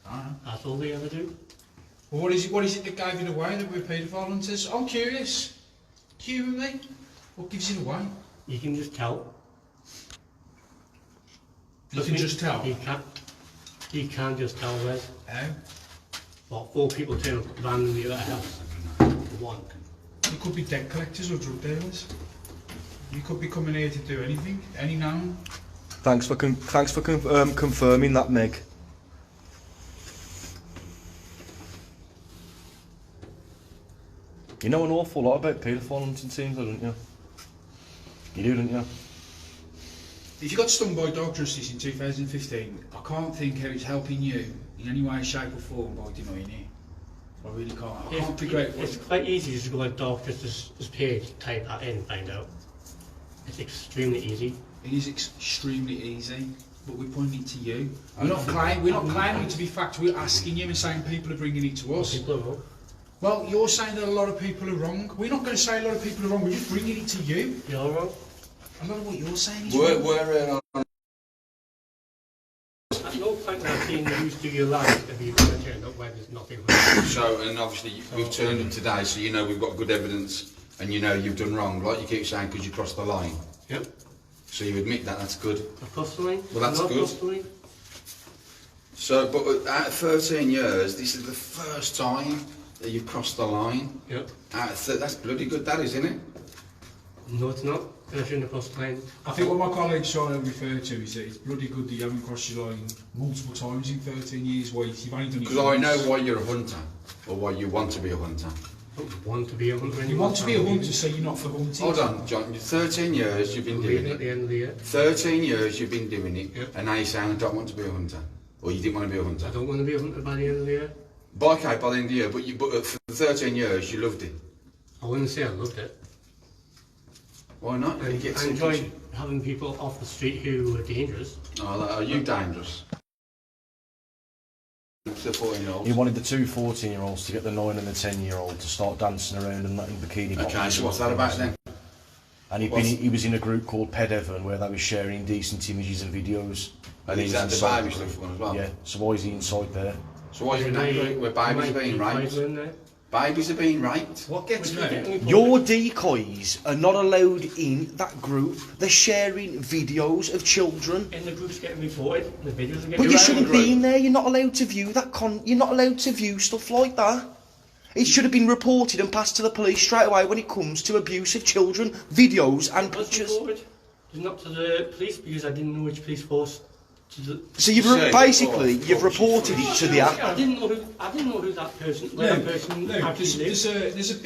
Ah. That's all they ever do. Well, what is it that gave it away that we're paedophile hunters? I'm curious. Humour me. What gives it away? You can just tell. You can just tell. You can just tell, Wes. How? What, 4 people turn up randomly at a house? One. You could be debt collectors or drug dealers. You could be coming here to do anything, any known. Thanks for confirming that, Meg. You know an awful lot about paedophile hunting teams, though, don't you? You do, don't you? If you got stung by dog justice in 2015, I can't think how it's helping you in any way, shape or form by denying it. I really can't. I can't figure out It's quite easy just to go on dog justice page, type that in, find out. It's extremely easy. It is extremely easy, but we're pointing it to you. We're not claiming it to be fact. We're asking you and saying people are bringing it to us. People are wrong. Well, you're saying that a lot of people are wrong. We're not going to say a lot of people are wrong. We're just bringing it to you. You're wrong. A lot of what you're saying is wrong. At no point when I've seen you used to your life have you turned up where there's nothing wrong. So, and obviously we've turned up today, so you know we've got good evidence, and you know you've done wrong, like you keep saying, because you crossed the line. Yep. So you admit that, that's good. I've crossed the line. Well, that's Not good. crossed the line. So, but out of 13 years, this is the first time that you've crossed the line. Yep. That's bloody good, that is, isn't it? No, it's not. I shouldn't have crossed the line. I think what my colleagues trying to refer to is that it's bloody good that you haven't crossed your line multiple times in 13 years. Where you've only done it Because I know why you're a hunter, or why you want to be a hunter. I don't want to be a hunter anymore. You want to be a hunter, so you're not for hunting. Hold on, John, 13 years you've been doing Leaving at the it. end of the year. 13 years you've been doing it, Yep. and now you're saying I don't want to be a hunter. Or you didn't want to be a hunter. I don't want to be a hunter by the end of the year. Byker by the end of the year, but for 13 years you loved it. I wouldn't say I loved it. Why not? I enjoyed having people off the street who were dangerous. Oh, are you dangerous? The 14-year-olds. He wanted the 2 14-year-olds to get the 9 and the 10-year-old to start dancing around and letting bikini bottoms. Okay, so what's that about then? And he was in a group called Paedo, where they were sharing indecent images and videos. And is that the baby stuff one as well? Yeah, so why is he inside there? So why is he in that group where babies are being raped? Babies are being raped? What gets me? Your decoys are not allowed in that group. They're sharing videos of children. And the group's getting reported, the videos are getting But you shouldn't group. be in there. You're not allowed to view that you're not allowed to view stuff like that. It should have been reported and passed to the police straight away when it comes to abuse of children, videos and It was pictures. reported. It's not to the police because I didn't know which police force to the... So you've you've reported it to the app. I didn't know who that person, where that person actually lived.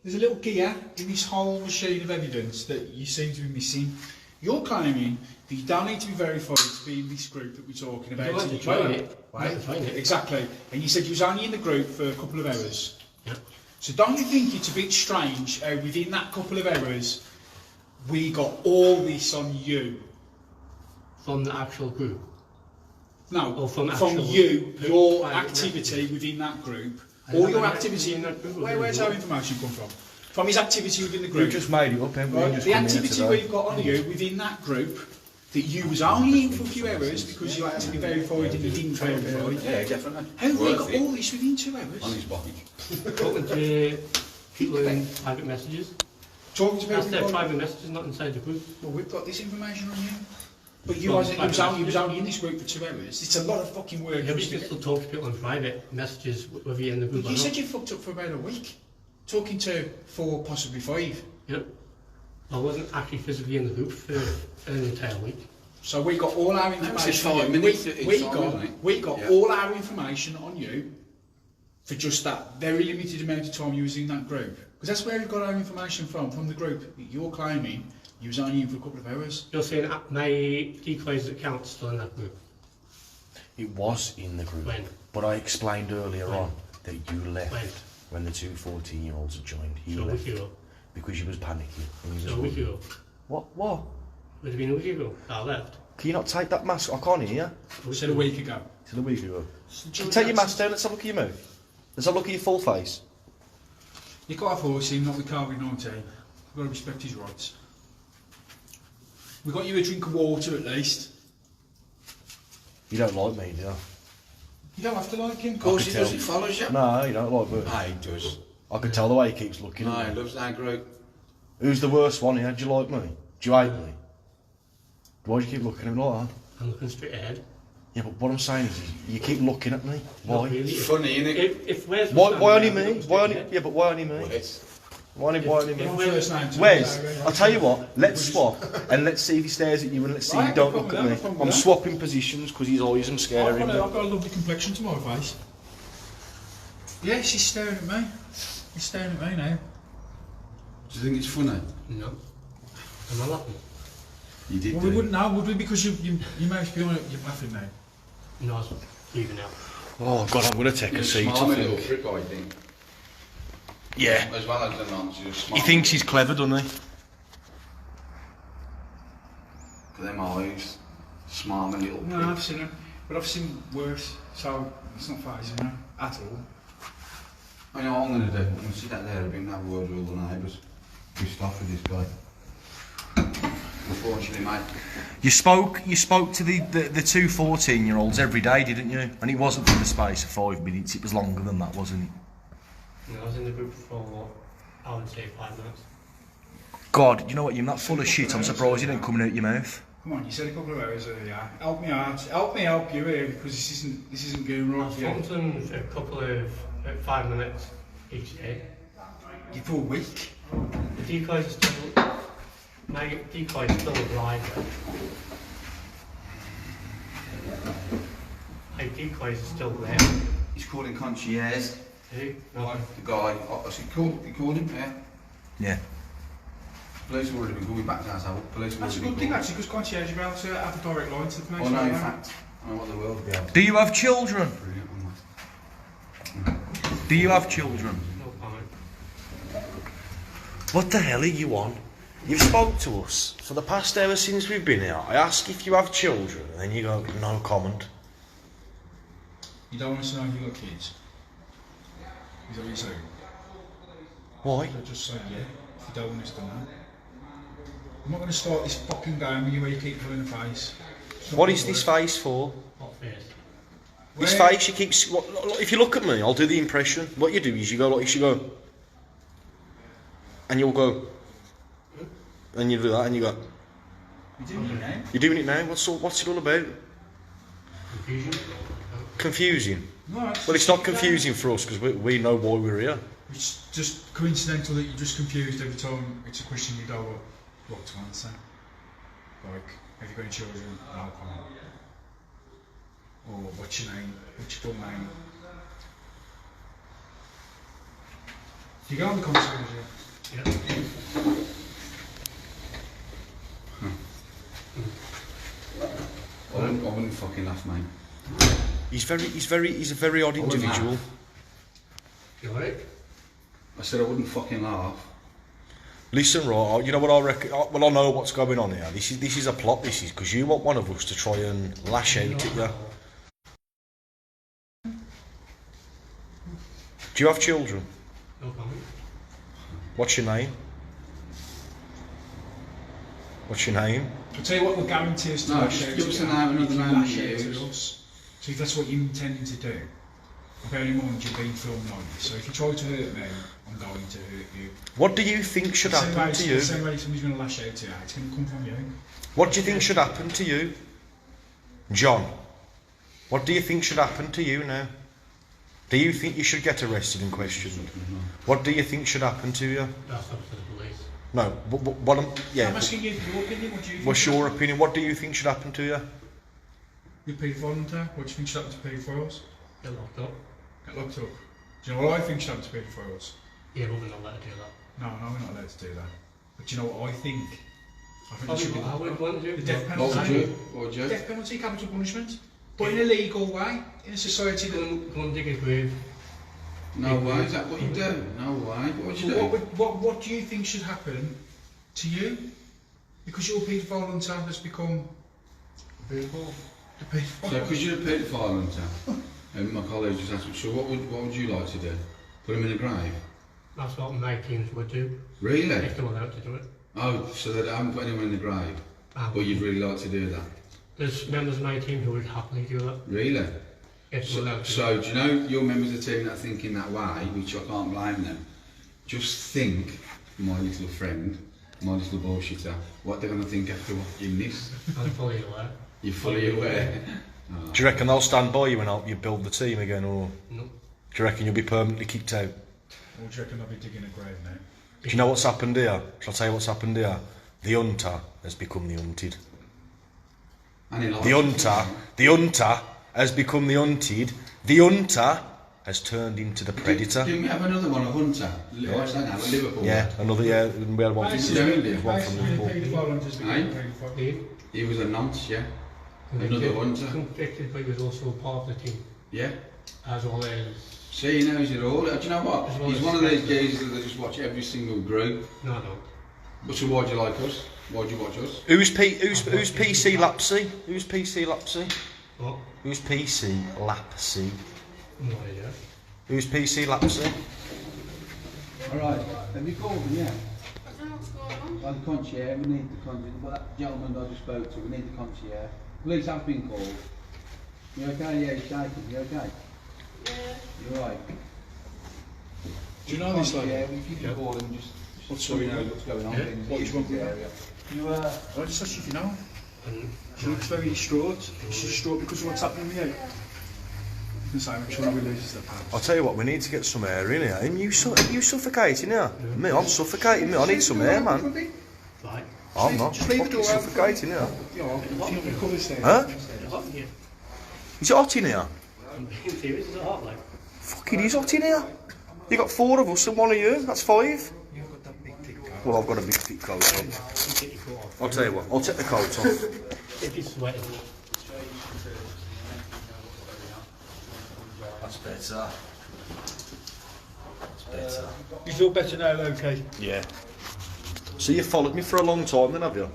There's a little gear in this whole machine of evidence that you seem to be missing. You're claiming that you don't need to be verified to be in this group that we're talking about. You don't have to join it. Right? You don't have to join it. Exactly. And you said you was only in the group for a couple of hours. Yeah. So don't you think it's a bit strange how within that couple of hours we got all this on you? From the actual group. No, Or from you, your private activity within that group. I All haven't your had activity in that group. Where's our information come from? From his activity within the We group. just made it up, haven't we? Right, Just the come here activity today. we've got on you within that group, that you was only in for a few hours because you had to be verified and you didn't verify. Yeah, definitely. How have we got Worth it. all this within 2 hours? On his body. Talking to people in private messages. Talking to That's people. their private messages, not inside the group. Well, we've got this information on you. But you Well, was only in this group for 2 hours. It's a lot of fucking work. Yeah, but you can still talk to people in private messages whether you're in the group or You not. said you fucked up for about a week. Talking to 4, possibly 5. Yep. I wasn't actually physically in the group for an entire week. So we got all our information. It's 5 on you. minutes, We it's time, got isn't it? we got Yeah. all our information on you for just that very limited amount of time you was in that group. Because that's where we got our information from the group. You're claiming you was only in for a couple of hours. You're saying my decoys account's still in that group. It was in the group. When? But I explained earlier When? on that you left When? when the 2 14-year-olds had joined. You So a left week ago. because you was panicking. And you So a was week ago. What? Would it have been a week ago that I left? Can you not take that mask? I can't hear you. We said a week ago. It's a week ago. Take your mask down, let's have a look at your mouth. Let's have a look at your full face. You got off horse him, not with COVID-19. We've got to respect his rights. We got you a drink of water at least. You don't like me, do you? You don't have to like him. Of course he tell. does, he follows you. No, you don't like me. Ah, he does. I can tell the way he keeps looking No, at he me. loves that group. Who's the worst one here? Do you like me? Do you hate me? Why do you keep looking at me like that? I'm looking straight ahead. Yeah, but what I'm saying is, you keep looking at me. Why? Really. Funny, isn't it? If Wes Why was only standing me? there, Why only? straight Yeah, but why only me? Why only me? Wes- Wes, I'll tell you what, let's swap and let's see if he stares at you and let's see if he don't look at me. I'm swapping positions because his eyes are scaring me. I've got a lovely complexion to my face. Yeah, she's staring at me. He's staring at me now. Do you think it's funny? No. Am I laughing? You did. Well, we wouldn't know, would we? Because you must be on it, you're laughing now. No, I was leaving out. Oh God, I'm going to take a seat, I little think. prick, I think. Yeah. As well as the nonce, you're smart. He thinks he's clever, doesn't he? For them eyes, smart little prick. No, I've seen her, but I've seen worse, so it's not phasing me at all. I know what I'm going to do. I'm going to sit out there and bring that word with all the neighbours. Pissed off with this guy. Unfortunately, mate. You spoke to the two 14-year-olds every day, didn't you? And it wasn't for the space of 5 minutes, it was longer than that, wasn't it? No, I was in the group for, I would say, 5 minutes. God, you know what, you're not full of shit, I'm surprised you didn't come out your mouth. Come on, you said a couple of hours earlier. Help me out. Help me help you here, because this isn't going I right was for you. talking to them for a couple of 5 minutes each day. You for a week. The decoys are still, my decoys are still alive. My decoys are still there. He's calling concierge. Who? No. The guy. Oh, he called him, yeah. Yeah. Police have already been called. We're back to ourselves. Police have That's a already good been thing actually, because concierge will be able to have a direct line to the police. Oh no, in right? fact, I know what the world will be able to Do you have children? Brilliant, mate. Do you have children? No comment. What the hell are you on? You've spoke to us for the past hour since we've been here. I ask if you have children, and then you go, no comment. You don't want us to know if you've got kids. Is that what you're saying? Why? So just say yeah, if you don't want us to know. I'm not going to start this fucking game with you where you keep pulling the face. What is this face for? What face? This face, you keep... If you look at me, I'll do the impression. What you do is you go like this, you go... And you'll go... And you do that, and you go... You're doing it now? You're doing it now? What's it all about? Confusion? Confusing. No, Well, it's not confusing for us, because we know why we're here. It's just coincidental that you're just confused every time it's a question you don't know what to answer. Like, have you got any children? No, comment. Or what's your name? What's your full name? Do you go on the conversation? Yeah. I wouldn't fucking laugh, mate. He's a very odd individual. You alright? I said I wouldn't fucking laugh. Listen, right, you know what I reckon? Well, I know what's going on here. This is a plot, this is, because you want one of us to try and lash out at you. Do you have children? No comment. What's your name? What's your name? I'll tell you what will guarantee us to No, lash just out give at us you. an name, If another you name lash you out at use. us. So if that's what you're intending to do, bearing in mind you're being filmed on it. So if you try to hurt me, I'm going to hurt you. What do you think should happen to you? The same way somebody's going to lash out at you, it's going to come from you. What do you think should happen to you? John, what do you think should happen to you now? Do you think you should get arrested and questioned? What do you think should happen to you? That's up to the police. No, what I'm... Yeah, I'm asking you your opinion, what do you think? what's your opinion? What do you think should happen to you? You're a paedophile, what do you think should happen to paedophiles? Get locked up. Get locked up. Do you know what I think should happen to paedophiles? Yeah, but we're not allowed to do that. No, we're not allowed to do that. But do you know what I think? I think it should be I would want to do the death What would penalty. you? What would you? Death penalty, capital punishment. But in a legal way, in a society that... Go and dig a grave. No way. Is that what you do? No way. What would you do? What do you think should happen to you? Because your paedophile hunter has become Beautiful. the paedophile. So, because you're a paedophile hunter, and my colleague just asked me, so what would you like to do? Put him in a grave? That's what my teams would do. Really? If they were allowed to do it. Oh, so they haven't put anyone in the grave, but you'd really like to do that? There's members of my team who would happily do that. Really? If they were allowed to. So, do you know your members of the team that are thinking that way, which I can't blame them, just think, my little friend, My little bullshitter. What they're going to think after watching this? I'm fully aware. You're fully aware. Do you reckon they'll stand by you and help you build the team again, or No. do you reckon you'll be permanently kicked out? Or do you reckon they'll be digging a grave now? Do you know what's happened here? Shall I tell you what's happened here? The hunter has become the hunted. The hunter has become the hunted. The hunter has turned into the predator. Didn't we have another one, a hunter? What's that now? A Liverpool? Yeah, another, yeah, we had one from Liverpool. He was a nonce, yeah. Another hunter. Convicted, but he was also part of the team. Yeah. As well as... See, he knows it all. Do you know what? He's one of those guys that just watch every single group. No, I don't. But so why do you like us? Why do you watch us? Who's PC Lapsy? Who's PC Lapsy? What? Who's PC Lapsy? No idea. Who's PC Lapsy? Alright, have you called them, yeah? I don't know what's going on. Well, the concierge, we need the concierge. Well, that gentleman I just spoke to, we need the concierge. Police have been called. You okay? Yeah, you're shaking. You okay? Yeah. You're right. Do you know this lady? Yeah, if you can call them, just so we know what's going on. Yeah. What is wrong with her? area. I just asked if you know. She looks very distraught. She's distraught because of what's happening with you. You can say, I'm sure we loses the past. I'll tell you what, we need to get some air in here. Are you suffocating here? Yeah. Me, I'm suffocating. Me, I need some air, man. Right. I'm not. Just leave the door open. Suffocating here. You know, if you recover stairs. Huh? Yeah. Is it hot in here? I'm being serious, is it hot like? Fucking is hot in here. You got 4 of us and 1 of you. That's 5. You've got that big thick coat. Well, I've got a big thick coat on. You take your coat off. I'll tell you what. I'll take the coat off. If you're sweating. That's better. That's better. You feel better now, okay? Yeah. So you followed me for a long time then, have you?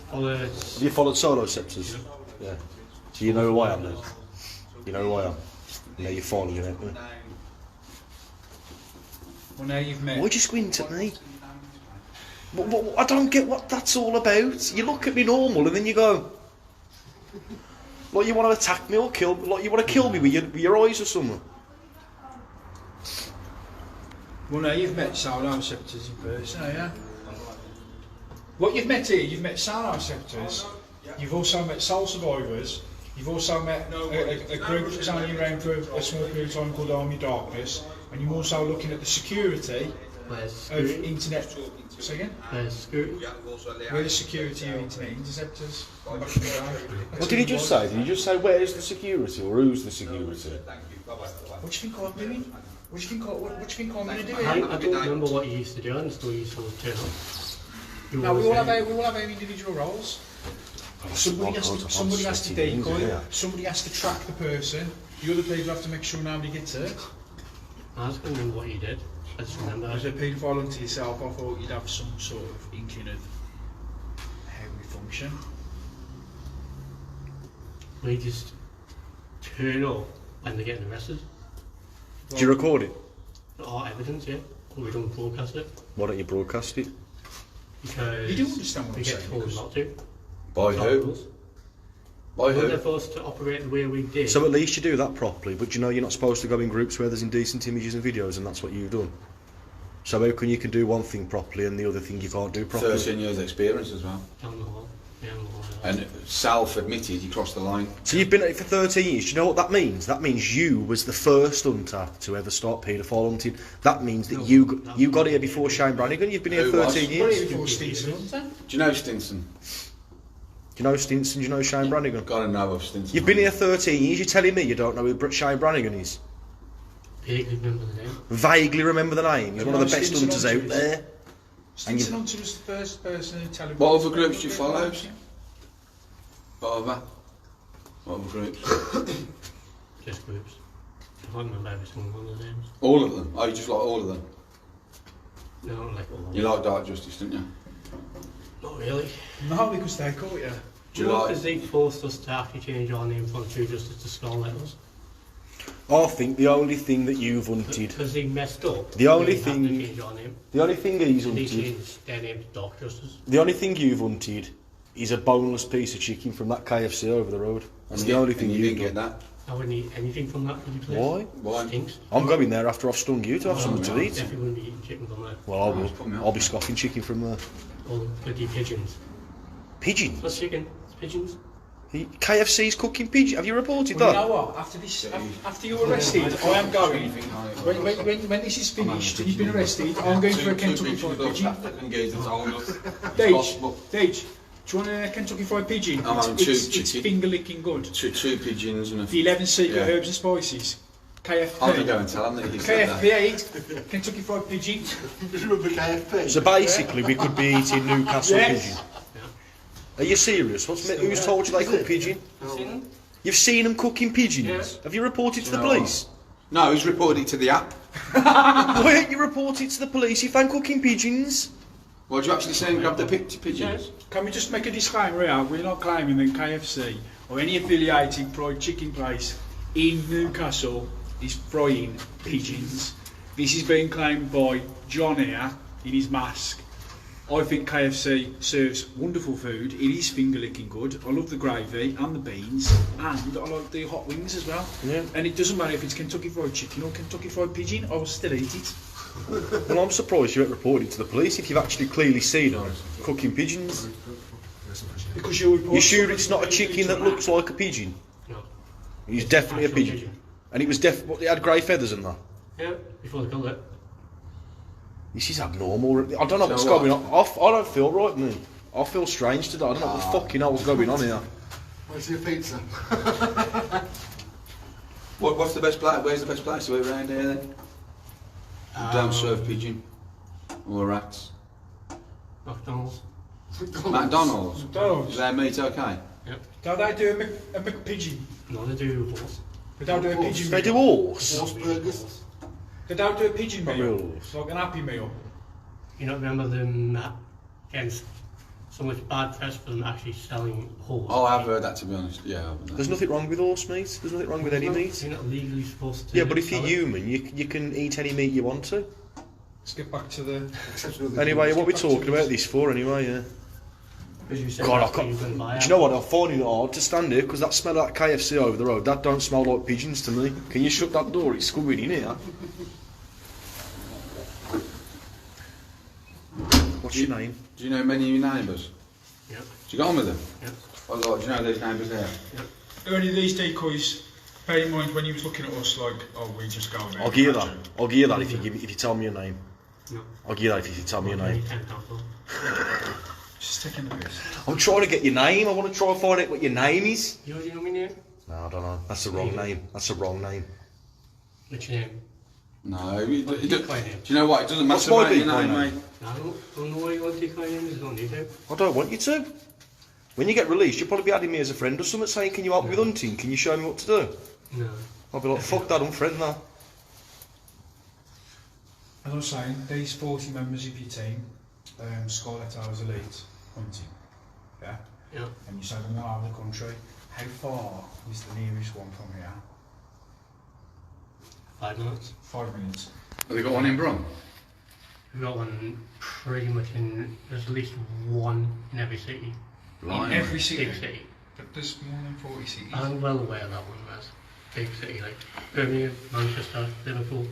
Followers. You followed Soloceptors? Yeah. So you know who I am then? You know who I am? Now you're following me, aren't you? Well, now you've met. Why'd you squint at me? I don't get what that's all about. You look at me normal and then you go... Like you want to attack me or kill me, like you want to kill me with your eyes or something. Well, now you've met Soloceptors in person, yeah? What you've met here, you've met Soloceptors, you've also met Soul Survivors, you've also met a group that's only around for a small period of time called Army Darkness, and you're also looking at the security of internet. Say again? Security. We're the security of internet interceptors. What did he just say? Did he just say where's the security or who's the security? What do you think I'm doing? What do you think I'm going to do I here? don't remember what you used to do, I just thought you used to turn up. No, we all have our individual roles. Somebody has to decoy, somebody has to track the person, the other people have to make sure nobody gets hurt. I just can't remember what you did. I just remember. As a paedophile unto yourself, I thought you'd have some sort of inkling of how we function. We just turn up when they're getting arrested. Do you record it? Our evidence, yeah. We don't broadcast it. Why don't you broadcast it? Because You do understand what we I'm get saying, told because- not to. By who? By They're who? forced to operate the way we did. So at least you do that properly, but you know you're not supposed to go in groups where there's indecent images and videos, and that's what you've done. So how can you can do one thing properly and the other thing you can't do properly? 13 years experience as well. Down the hall. Down the hall. And self-admitted, you crossed the line. So you've been at it for 13 years. Do you know what that means? That means you was the first hunter to ever start paedophile hunting. That means that you got here before Shane Brannigan. You've been here Who was? 13 years. Before Stinson. Do you know Stinson? Do you know Stinson? Do you know Shane Brannigan? Gotta know of Stinson. You've been here 13 years. You're telling me you don't know who Shane Brannigan is? Vaguely remember the name. Vaguely remember the name. He's one of the best Stinson hunters Hunter out is- there. Stinson Hunter was the first person in television. What other groups do you follow? What other? What other groups? Just groups. I can't remember every single one of the names. All of them? Oh, you just like all of them? No, not like all of You them. like Dark Justice, didn't you? Not really. No, because they caught you. Do you like... Because they forced us to actually change our name from True Justice to Skull Letters. I think the only thing that you've hunted, Because they messed up. The only they had to thing- change our name. the only thing he's And they hunted, changed their name to Dark Justice. the only thing you've hunted is a boneless piece of chicken from that KFC over the road. That's the only thing you you've didn't get done. that. I wouldn't eat anything from that bloody place. Why? Why? Stinks. I'm going there after I've stung you to have something to eat. Definitely wouldn't be eating chicken from there. Well, I Put me will. off. I'll be scoffing chicken from there. Or bloody pigeons. Pigeons? Not chicken, it's pigeons. KFC's cooking pigeons. Have you reported Well, that? you know what? After you're arrested, I am going. When this is finished and you've been arrested, I'm going for a Kentucky Fried Pigeon. Deej, do you want a Kentucky Fried Pigeon? It's finger licking good. Two pigeons and a... The 11 secret herbs and spices. KFP. I'm going to go and tell them that he said that. KFP, Kentucky Fried Pigeon. Remember KFP? So basically, we could be eating Newcastle pigeon. Are you serious? Who's told you they cook pigeon? Seen them? You've seen them cooking pigeons? Yeah. Have you reported to the police? No, he's reported it to the app. Why don't you report it to the police if I'm cooking pigeons? Well, do you actually see him grab the pigeons? Can we just make a disclaimer here? We're not claiming that KFC or any affiliated fried chicken place in Newcastle is frying pigeons. This is being claimed by John here in his mask. I think KFC serves wonderful food. It is finger licking good. I love the gravy and the beans, and I like the hot wings as well. Yeah. And it doesn't matter if it's Kentucky Fried Chicken or Kentucky Fried Pigeon, I will still eat it. Well, I'm surprised you haven't reported it to the police if you've actually clearly seen them cooking pigeons. Because you're sure it's not a chicken that looks like a pigeon? No. It's definitely a Actual pigeon. And it was it had grey feathers in there. Yeah, before they killed it. This is abnormal. I don't know what's going on. I don't feel right, man. I feel strange today. I don't know what the fucking hell's going on here. Where's your pizza? What's the best place? Where's the best place to eat around here then? Don't serve pigeon or rats. McDonald's. McDonald's. McDonald's. Is their meat okay? Yep. Don't they do a McPigeon? No, they do horse. They don't do a pigeon They meal. do horse. Horse burgers. They don't do a pigeon meal. Real. It's like an happy meal. You don't remember them getting so much bad press for them actually selling horse? Oh, I've heard that, to be honest. Yeah, I've heard that. There's nothing wrong with horse meat. There's nothing wrong with any meat. You're not legally supposed to. Yeah, but if you're sell it. human, you can eat any meat you want to. Let's get back to the... Anyway, what we're talking about this for, anyway, yeah. Because you said God, I that's what you can buy can't. out. Do you know what? I'm finding it hard to stand here because that smell of that KFC over the road, that don't smell like pigeons to me. Can you shut that door? It's coming in here. What's your name? Do you know many of your neighbours? Yep. Do you get on with them? Yep. Oh, Lord, do you know those neighbours there? Are any of these decoys, bear in mind when you was looking at us like, oh, we just go there. I'll give you that. I'll give you that if you tell me your name. No. I'll give you that if you tell me your name. Just taking the piss. I'm trying to get your name. I want to try and find out what your name is. You already know my name? No, I don't know. That's the wrong name. That's the wrong name. What's your name? No, What's your decoy name? do you know what? It doesn't What's matter my about your decoy name, name? mate. I don't know why you want to decoy name, there's no need to. I don't want you to. When you get released, you'll probably be adding me as a friend or something saying, can you help me with hunting? Can you show me what to do? No. I'll be like, fuck that, unfriend now. As I was saying, these 40 members of your team, Soloceptors elite hunting, yeah? Yeah. And you say them all over the country. How far is the nearest one from here? 5 minutes. 5 minutes. Have they got one in Brum? We've got one pretty much in, there's at least one in every city. Blimey. In every city? Big city. But there's more than 40 cities. I'm well aware of that one, that's big city, like Birmingham, Manchester, Liverpool.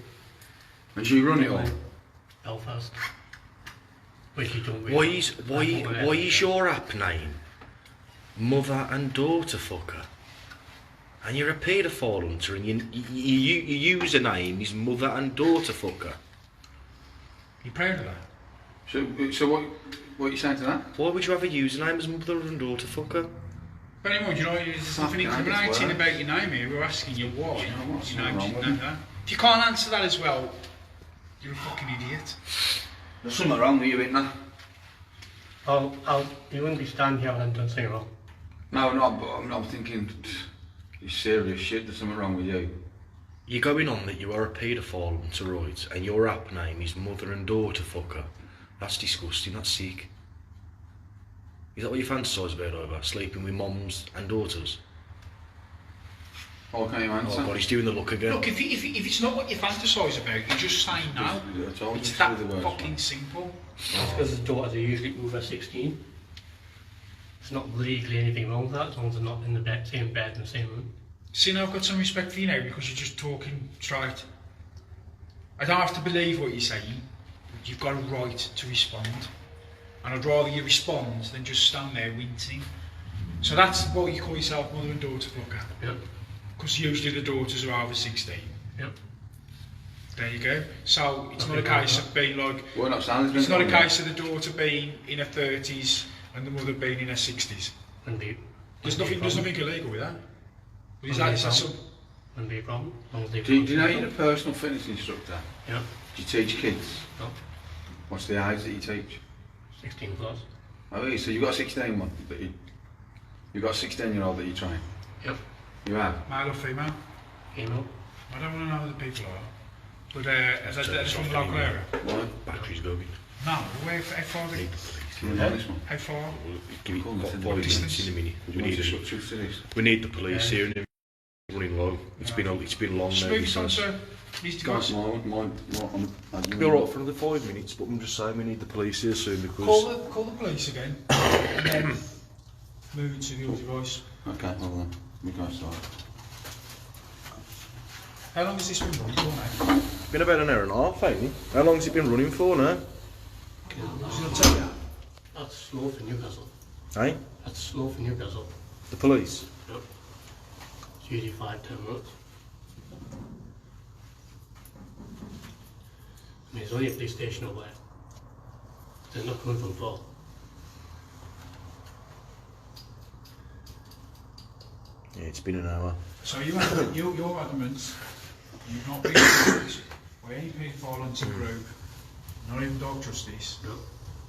And do you run it all? Belfast. Which you don't really. Why is your app name Mother and Daughter Fucker? And you're a paedophile hunter and your username is Mother and Daughter Fucker. You proud of that? So what are you saying to that? Why would you have a username as Mother and Daughter Fucker? But anyway, you know, there's nothing incriminating about your name here. We're asking you why. what's Your wrong name with shouldn't it? have that. If you can't answer that as well, you're a fucking idiot. There's something wrong with you, isn't there? You wouldn't be standing here and done something wrong. No, no, but I'm thinking, it's serious shit, there's something wrong with you. You're going on that you are a paedophile hunter, right? And your app name is Mother and Daughter Fucker. That's disgusting, that's sick. Is that what you fantasise about over? Sleeping with moms and daughters? Oh, can you answer? Oh God, he's doing the look again. Look, if it's not what you fantasise about, you just say no. It's that fucking simple. That's because the daughters are usually over 16. There's not legally anything wrong with that, as long as they're not in the same bed in the same room. See, now I've got some respect for you now because you're just talking straight. I don't have to believe what you're saying, but you've got a right to respond. and I'd rather you respond than just stand there wincing. So that's what you call yourself mother and daughter fucker. Yep. Because usually the daughters are over 16. Yep. There you go. So it's not a case of being like. We're not standing. It's not a case of the daughter being in her 30s and the mother being in her 60s. There's nothing illegal with that. Is that some? Wouldn't be a problem. Do you know you're a personal fitness instructor? Yeah. Do you teach kids? No. What's the age that you teach? 16 plus. Oh, yeah, so you've got a 16 one that you've got a 16-year-old that you train? Yep. You have? Male or female? Female. I don't want to know who the people are. But are they from the local area? Why? Battery's going. No, how far are they? This one? How far? Give me Cool, 5 that's minutes distance. in a minute. Do you want to switch to this? We need the police here and running low. It's been long now. Just move it on, sir. Needs to go. Guys, mine, It'll be alright for another 5 minutes, but I'm just saying we need the police here soon because. Call the police again. And then move it to the other device. Okay, hold on. We go start. How long has this been running for now? Been about an hour and a half, ain't it? How long has it been running for now? Should I tell you? That's slow for Newcastle. Eh? That's slow for Newcastle. The police? Yep. It's usually 5-10 minutes. I mean, there's only a police station over there. They're not coming from far. Yeah, it's been an hour. So you're adamant you've not been involved with any paedophile hunting group, not even dog justice, No.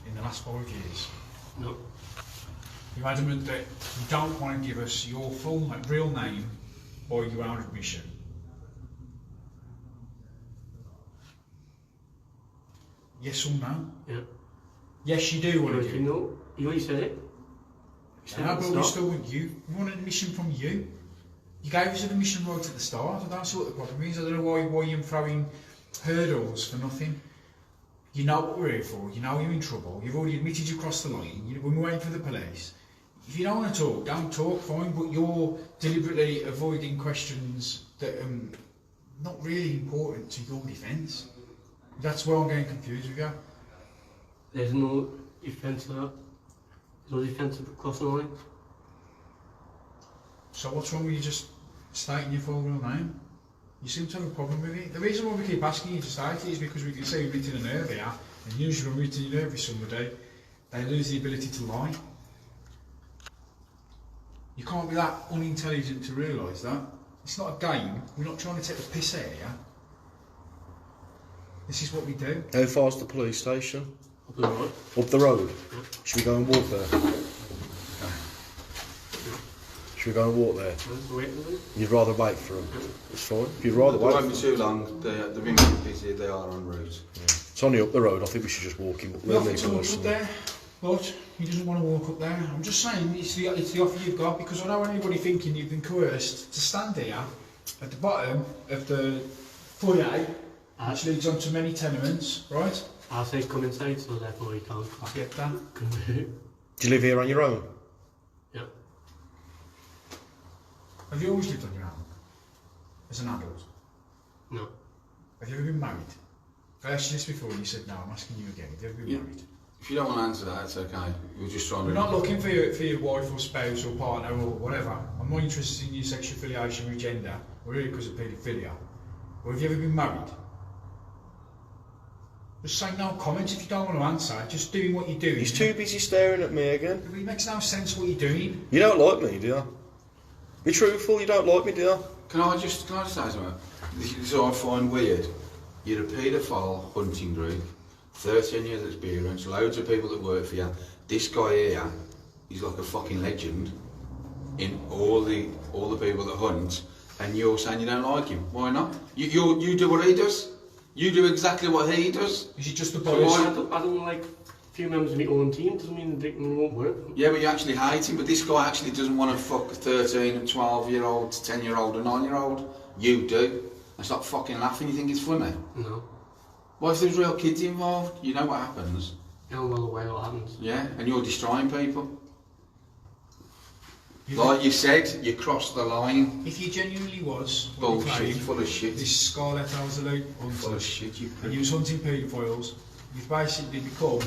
in the last 5 years. No. You're adamant that you don't want to give us your full real name or your own admission. Yes or no? Yeah. Yes, you do want to You do know, you already said it. it. Yeah, but we still want you. We want an admission from you. You gave us an admission right at the start. I don't see what the problem is. I don't know why you're throwing hurdles for nothing. You know what we're here for. You know you're in trouble. You've already admitted you crossed the line. We're waiting for the police. If you don't want to talk, don't talk, fine, but you're deliberately avoiding questions that are not really important to your defence. That's where I'm getting confused with you. There's no defence of that. There's no defence of crossing the line. So what's wrong with you just stating your full real name? You seem to have a problem with it. The reason why we keep asking you to state it is because we can say we've written a nerve here, and usually when we're written a nerve with somebody, they lose the ability to lie. You can't be that unintelligent to realise that. It's not a game. We're not trying to take the piss out of you. This is what we do. How far's the police station? Up the road. Up the road? Should we go and walk there? Should we go and walk there? You'd rather wait for them? It's fine. If you'd rather It wait won't for be them. too long. They're being too busy. They are en route. Yeah. It's only up the road. I think we should just walk in. We offered to walk up there, but he doesn't want to walk up there. I'm just saying, it's the offer you've got, because I don't want anybody thinking you've been coerced to stand here at the bottom of the foyer, which leads on to many tenements, right? I'll say come inside, so therefore you can't. I get that. Do you live here on your own? Yeah. Have you always lived on your own? As an adult? No. Have you ever been married? I asked you this before and you said no, I'm asking you again. Have you ever been married? If you don't want to answer that, it's okay. We're just trying We're to... not looking for your wife or spouse or partner or whatever. I'm not interested in your sexual affiliation with gender, or really because of paedophilia. Or have you ever been married? Just say no comment if you don't want to answer, just doing what you're doing. He's too busy staring at me again. It makes no sense what you're doing. You don't like me, do you? Be truthful, you don't like me, do you? Can I just say something? This is what I find weird. You're a paedophile hunting group, 13 years experience, loads of people that work for you. This guy here, he's like a fucking legend in all the people that hunt, and you're saying you don't like him. Why not? You do what he does. You do exactly what he does. Is it just the So boys? I don't like a few members of my own team, doesn't mean they won't work. Yeah, but you actually hate him. But this guy actually doesn't want to fuck a 13 and 12-year-old, 10-year-old, and 9-year-old. You do. And stop fucking laughing. You think it's funny? No. What if there's real kids involved? You know what happens. I'm well aware what happens. Yeah, and you're destroying people. Like you said, you crossed the line. If you genuinely was what you Bullshit, claim, full of shit. this Scarlet Alzalute Full hunter, of shit, you and you was hunting paedophiles, you've basically become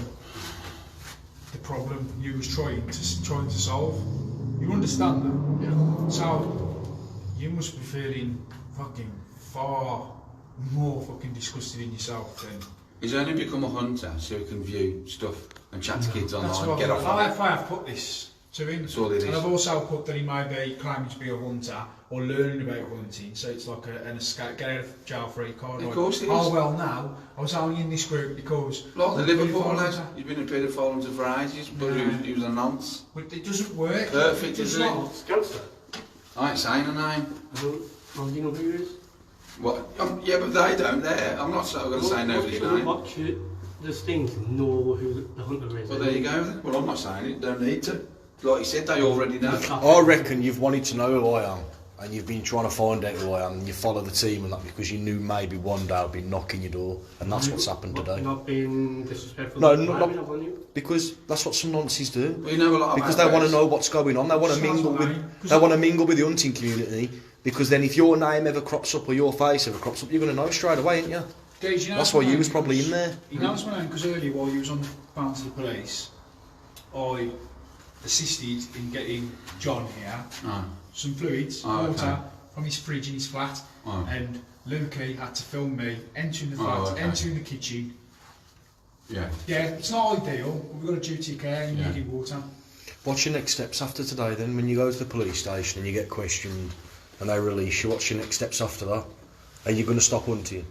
the problem you was trying to solve. You understand that? Yeah. So you must be feeling fucking far more fucking disgusted in yourself than. He's only become a hunter so he can view stuff and chat to kids That's online, what get off on it. if I have put this to him. That's all it is. And I've also put that he may be claiming to be a hunter or learning about hunting, so it's like an escape, get out of jail free card. Of like, course it is. oh well, now I was only in this group because. Like the Liverpool paedophile lad, hunter. he's been a paedophile hunter for ages, but he was a nonce. But it doesn't work. Perfect, It does isn't it? not. Gangster. I ain't saying a name. Do you know who he is? What? Yeah, but they don't there. I'm not going to say nobody's People who name. watch this thing know who the hunter is. Well, there you go then. Well, I'm not saying it. Don't need to. Like you said, they already know. I reckon you've wanted to know who I am, and you've been trying to find out who I am, and you follow the team and that because you knew maybe one day I'd be knocking your door, and that's what's happened today. Not being disrespectful. No, to not- driving, have you? Because that's what some nonces do. We know a lot Because about they want to those. know what's going on. They want to Sounds mingle like with. mine. They want to mingle with the hunting community. Because then, if your name ever crops up or your face ever crops up, you're going to know straight away, ain't you? Guys, you know That's my why you name was probably because- in there. He knows my name because earlier while you was on the phone to the police, I assisted in getting John here Oh. some fluids, Oh, water okay. from his fridge in his flat, Oh. and Lukey had to film me entering the Oh, flat, okay. entering the kitchen. Yeah. Yeah, it's not ideal, but we've got a duty of care and you Yeah. needed water. What's your next steps after today then? When you go to the police station and you get questioned and they release you, what's your next steps after that? Are you going to stop hunting?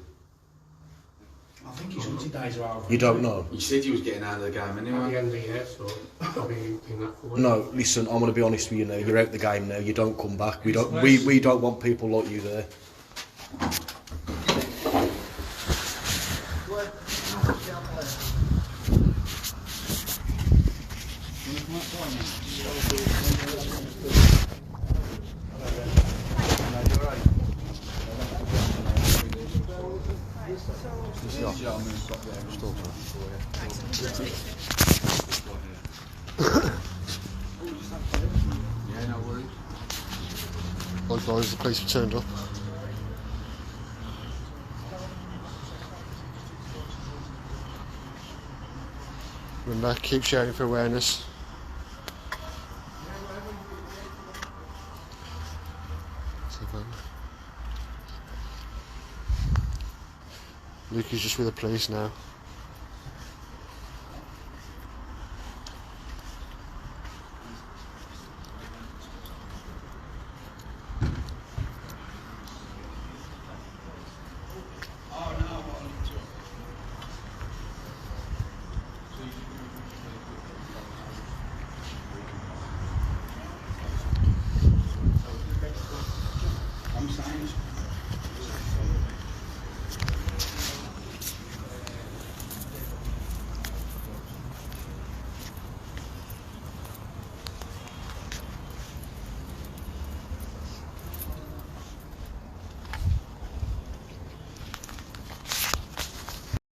I think his hunting days are over. You don't know? You said you was getting out of the game At the anyway. end of the year, so probably in that forward. No, listen, I'm going to be honest with you now. You're out the game now. You don't come back. We don't want people like you there. Yeah, no worries. Like guys, the police have turned up. Remember, keep sharing for awareness. Luke is just with the police now.